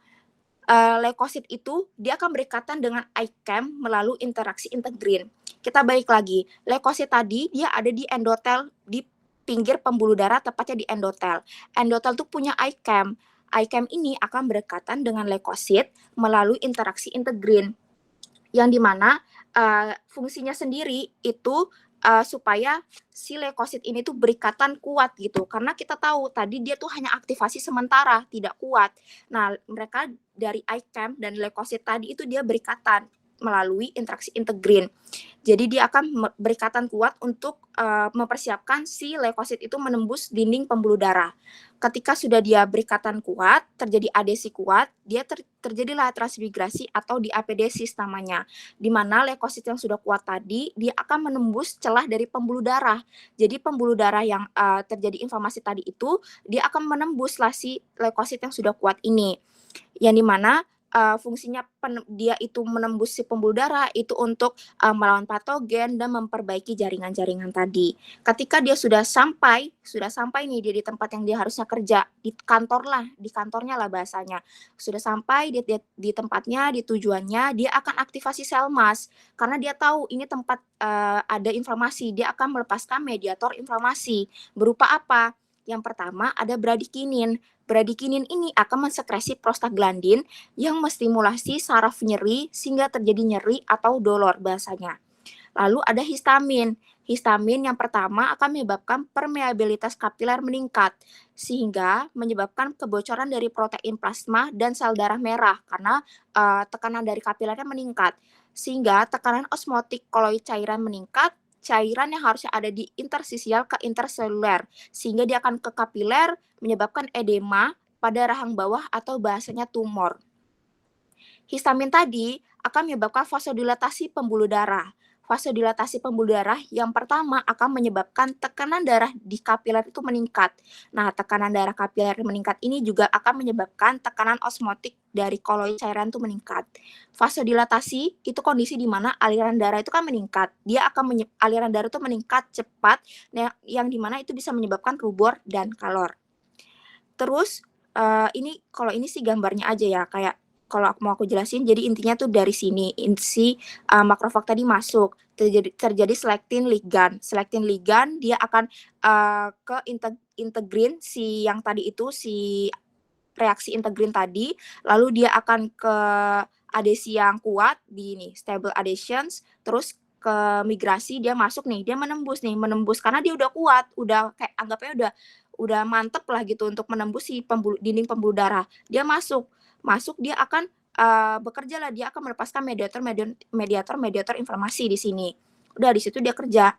leukosit itu dia akan berikatan dengan ICAM melalui interaksi integrin. Kita balik lagi. Leukosit tadi dia ada di endotel di pinggir pembuluh darah, tepatnya di endotel. Endotel itu punya ICAM. ICAM ini akan berikatan dengan leukosit melalui interaksi integrin. Yang dimana fungsinya sendiri itu supaya si leukosit ini tuh berikatan kuat gitu. Karena kita tahu tadi dia tuh hanya aktivasi sementara, tidak kuat. Nah, mereka dari ICAM dan leukosit tadi itu dia berikatan. melalui interaksi integrin. Jadi dia akan berikatan kuat untuk mempersiapkan si leukosit itu menembus dinding pembuluh darah. Ketika sudah dia berikatan kuat, terjadi adesi kuat, dia terjadilah transmigrasi atau diapedesis namanya. Di mana leukosit yang sudah kuat tadi, dia akan menembus celah dari pembuluh darah. Jadi pembuluh darah yang terjadi inflamasi tadi itu, dia akan menembuslah si leukosit yang sudah kuat ini. Yang dimana fungsinya dia itu menembus si pembuluh darah itu untuk melawan patogen dan memperbaiki jaringan-jaringan tadi. Ketika dia sudah sampai nih dia di tempat yang dia harusnya kerja, di kantornya lah bahasanya. Sudah sampai di tempatnya, di tujuannya, dia akan aktivasi sel mas karena dia tahu ini tempat ada inflamasi, dia akan melepaskan mediator inflamasi. Berupa apa? Yang pertama ada bradikinin. Bradikinin ini akan mensekresi prostaglandin yang menstimulasi saraf nyeri sehingga terjadi nyeri atau dolor bahasanya. Lalu ada histamin. Histamin yang pertama akan menyebabkan permeabilitas kapiler meningkat sehingga menyebabkan kebocoran dari protein plasma dan sel darah merah karena tekanan dari kapilernya meningkat. Sehingga tekanan osmotik koloid cairan meningkat, cairan yang harusnya ada di intersisial ke interseluler sehingga dia akan ke kapiler menyebabkan edema pada rahang bawah atau bahasanya tumor. Histamin tadi akan menyebabkan vasodilatasi pembuluh darah. Vasodilatasi pembuluh darah yang pertama akan menyebabkan tekanan darah di kapiler itu meningkat. Nah, tekanan darah kapiler meningkat ini juga akan menyebabkan tekanan osmotik dari koloid cairan itu meningkat. Vasodilatasi itu kondisi di mana aliran darah itu kan meningkat. Aliran darah itu meningkat cepat yang dimana itu bisa menyebabkan rubor dan kalor. Terus kalau ini sih gambarnya aja ya, kayak kalau mau aku jelasin, jadi intinya tuh dari sini, si makrofag tadi masuk, terjadi selectin ligan. Selectin ligan dia akan ke integrin si yang tadi itu, si reaksi integrin tadi, lalu dia akan ke adesi yang kuat di ini, stable adhesions, terus ke migrasi dia masuk nih, dia menembus karena dia udah kuat, udah kayak anggapnya udah mantep lah gitu untuk menembus si dinding pembuluh darah. Dia masuk dia akan bekerja lah, dia akan melepaskan mediator inflamasi di sini. Udah di situ dia kerja.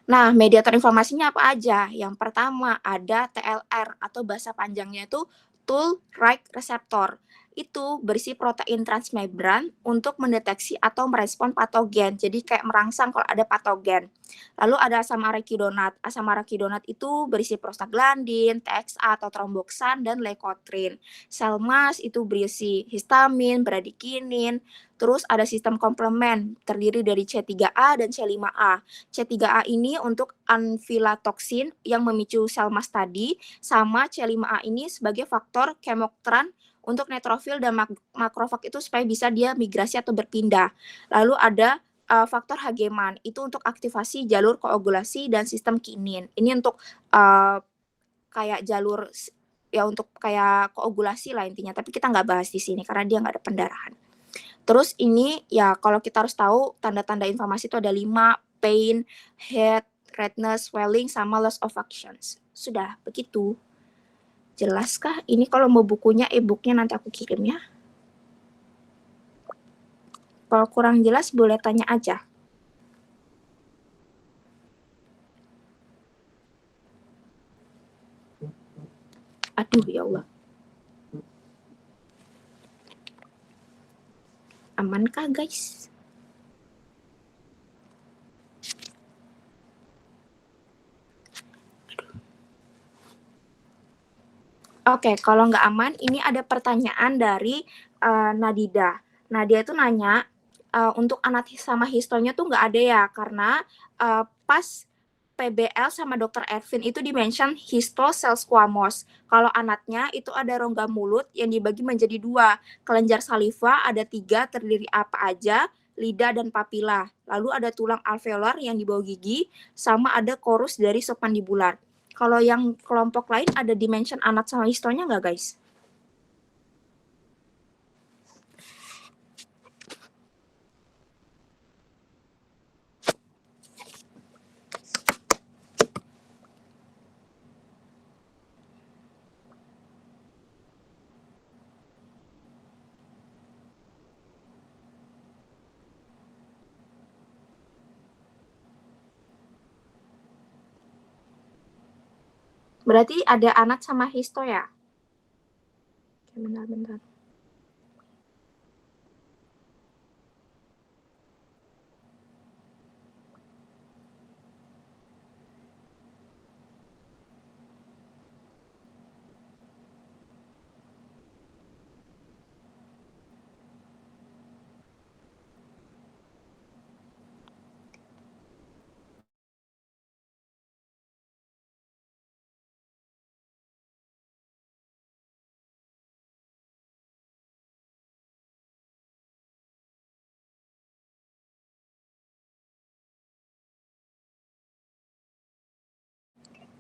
Nah, mediator inflamasinya apa aja? Yang pertama ada TLR atau bahasa panjangnya itu toll-like receptor. Itu berisi protein transmembran untuk mendeteksi atau merespon patogen. Jadi kayak merangsang kalau ada patogen. Lalu ada asam arachidonat. Asam arachidonat itu berisi prostaglandin, TXA atau tromboksan, dan leukotrin. Sel mas itu berisi histamin, bradikinin. Terus ada sistem komplement terdiri dari C3A dan C5A. C3A ini untuk anfilatoksin yang memicu sel mas tadi, sama C5A ini sebagai faktor kemoktran untuk neutrofil dan makrofag itu supaya bisa dia migrasi atau berpindah. Lalu ada faktor Hageman, itu untuk aktivasi jalur koagulasi dan sistem kinin. Ini untuk kayak jalur ya untuk kayak koagulasi lah intinya, tapi kita nggak bahas di sini karena dia nggak ada pendarahan. Terus ini ya kalau kita harus tahu tanda-tanda inflamasi itu ada 5, pain, head, redness, swelling, sama loss of functions. Sudah, begitu. Jelaskah? Ini kalau mau bukunya, e-booknya nanti aku kirim ya. Kalau kurang jelas boleh tanya aja. Aduh ya Allah. Amankah guys? Oke, kalau nggak aman, ini ada pertanyaan dari Nadida. Nadia itu nanya, untuk anak sama histolnya tuh nggak ada ya, karena pas PBL sama Dr. Ervin itu dimention histol sel squamous. Kalau anaknya itu ada rongga mulut yang dibagi menjadi 2. Kelenjar saliva ada 3, terdiri apa aja, lidah dan papila. Lalu ada tulang alveolar yang di bawah gigi, sama ada korus dari submandibular. Kalau yang kelompok lain ada dimension anak sama histonya nggak guys? Berarti ada anat sama histo ya? Oke, bentar-bentar.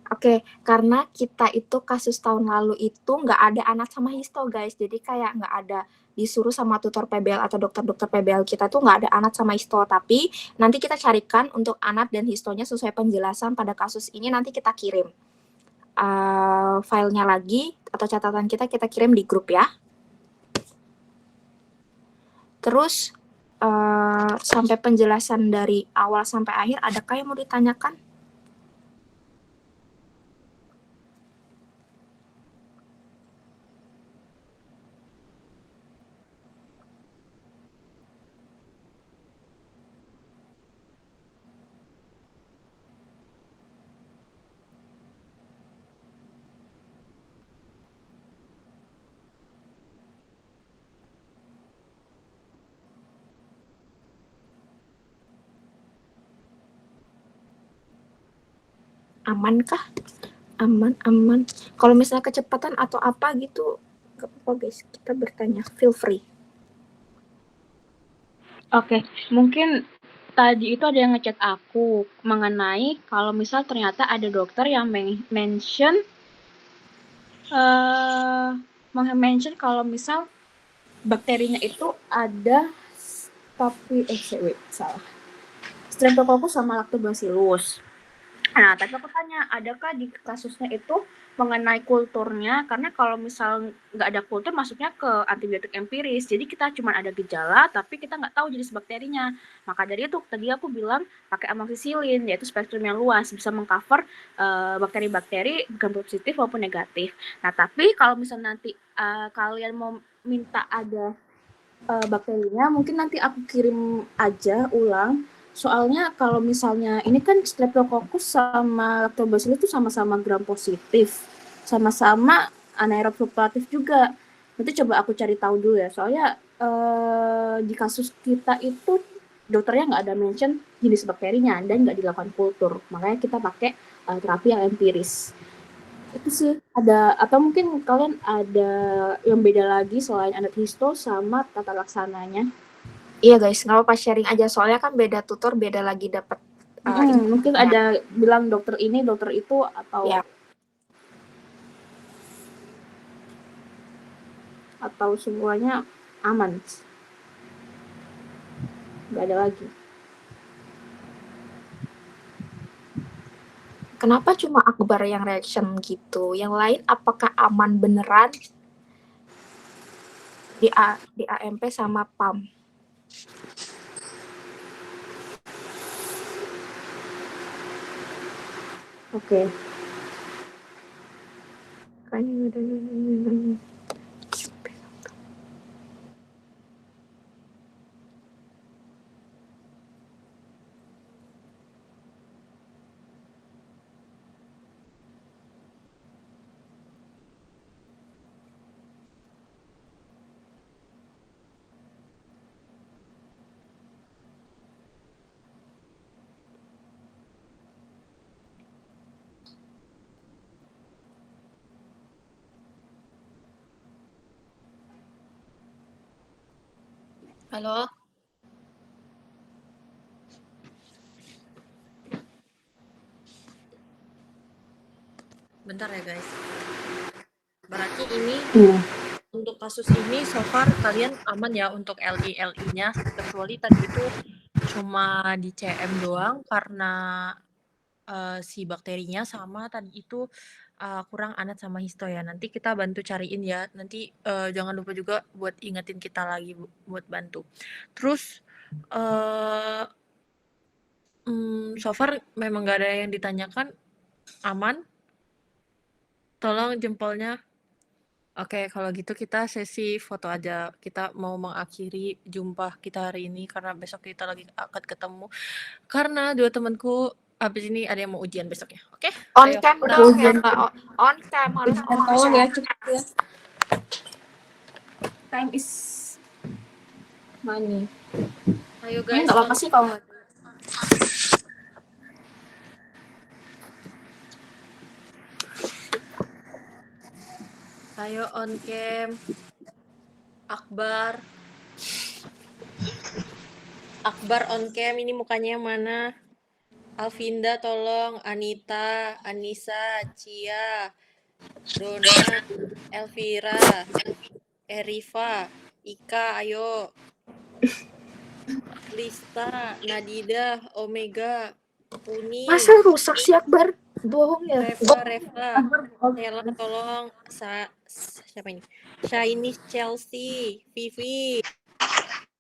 Oke, karena kita itu kasus tahun lalu itu nggak ada anat sama histo, guys. Jadi kayak nggak ada disuruh sama tutor PBL atau dokter-dokter PBL kita tuh nggak ada anat sama histo. Tapi nanti kita carikan untuk anat dan histonya sesuai penjelasan pada kasus ini, nanti kita kirim filenya lagi atau catatan kita kirim di grup ya. Terus sampai penjelasan dari awal sampai akhir, adakah yang mau ditanyakan? Aman kah? Aman. Kalau misalnya kecepatan atau apa gitu, gak apa-apa guys, kita bertanya, feel free. Oke, mungkin tadi itu ada yang ngechat aku mengenai kalau misal ternyata ada dokter yang mention kalau misal bakterinya itu ada salah. Streptococcus sama lactobacillus. Nah, tapi aku tanya, adakah di kasusnya itu mengenai kulturnya? Karena kalau misal nggak ada kultur, masuknya ke antibiotik empiris. Jadi kita cuma ada gejala, tapi kita nggak tahu jenis bakterinya. Maka dari itu, tadi aku bilang pakai amoxicillin, yaitu spektrum yang luas, bisa mengcover bakteri-bakteri bukan positif maupun negatif. Nah, tapi kalau misal nanti kalian mau minta ada bakterinya, mungkin nanti aku kirim aja ulang. Soalnya kalau misalnya ini kan Streptococcus sama Lactobacillus itu sama-sama gram positif, sama-sama anaerob fluktuatif juga. Nanti coba aku cari tahu dulu ya. Soalnya di kasus kita itu dokternya nggak ada mention jenis bakterinya dan nggak dilakukan kultur. Makanya kita pakai terapi yang empiris. Itu sih ada, atau mungkin kalian ada yang beda lagi selain anak histo sama tata laksananya. Iya guys, nggak apa-apa sharing aja, soalnya kan beda tutor, beda lagi dapat Mungkin ada bilang dokter ini, dokter itu, ya. atau semuanya aman. Nggak ada lagi. Kenapa cuma Akbar yang reaction gitu? Yang lain apakah aman beneran di AMP sama PAM? Oke. Halo, bentar ya guys. Berarti ini untuk kasus ini so far kalian aman ya untuk LI-nya, kecuali tadi itu cuma di CM doang karena si bakterinya, sama tadi itu kurang anat sama histo ya. Nanti kita bantu cariin ya. Nanti jangan lupa juga buat ingetin kita lagi buat bantu. Terus so far memang gak ada yang ditanyakan, aman. tolong jempolnya. Oke, kalau gitu kita sesi foto aja. Kita mau mengakhiri jumpa kita hari ini karena besok kita lagi akan ketemu. Karena 2 temanku habis ini ada yang mau ujian besoknya. Oke? On Ayo. cam Udah. dong ya Kak. On cam harus on Tolong cam. ya cepet ya. Time is money. Ayo Ini guys. nggak apa-apa sih kalau nggak. Ayo on cam. Akbar. Akbar on cam, ini mukanya yang mana? Alvinda tolong, Anita, Anissa, Cia, Dona, Elvira, Erifa, Ika, ayo. Lista, Nadida, Omega, Uni, Masa rusak sih Akbar? Bohong ya. Reva, Stella tolong, siapa ini? Shiny, Chelsea, Vivi,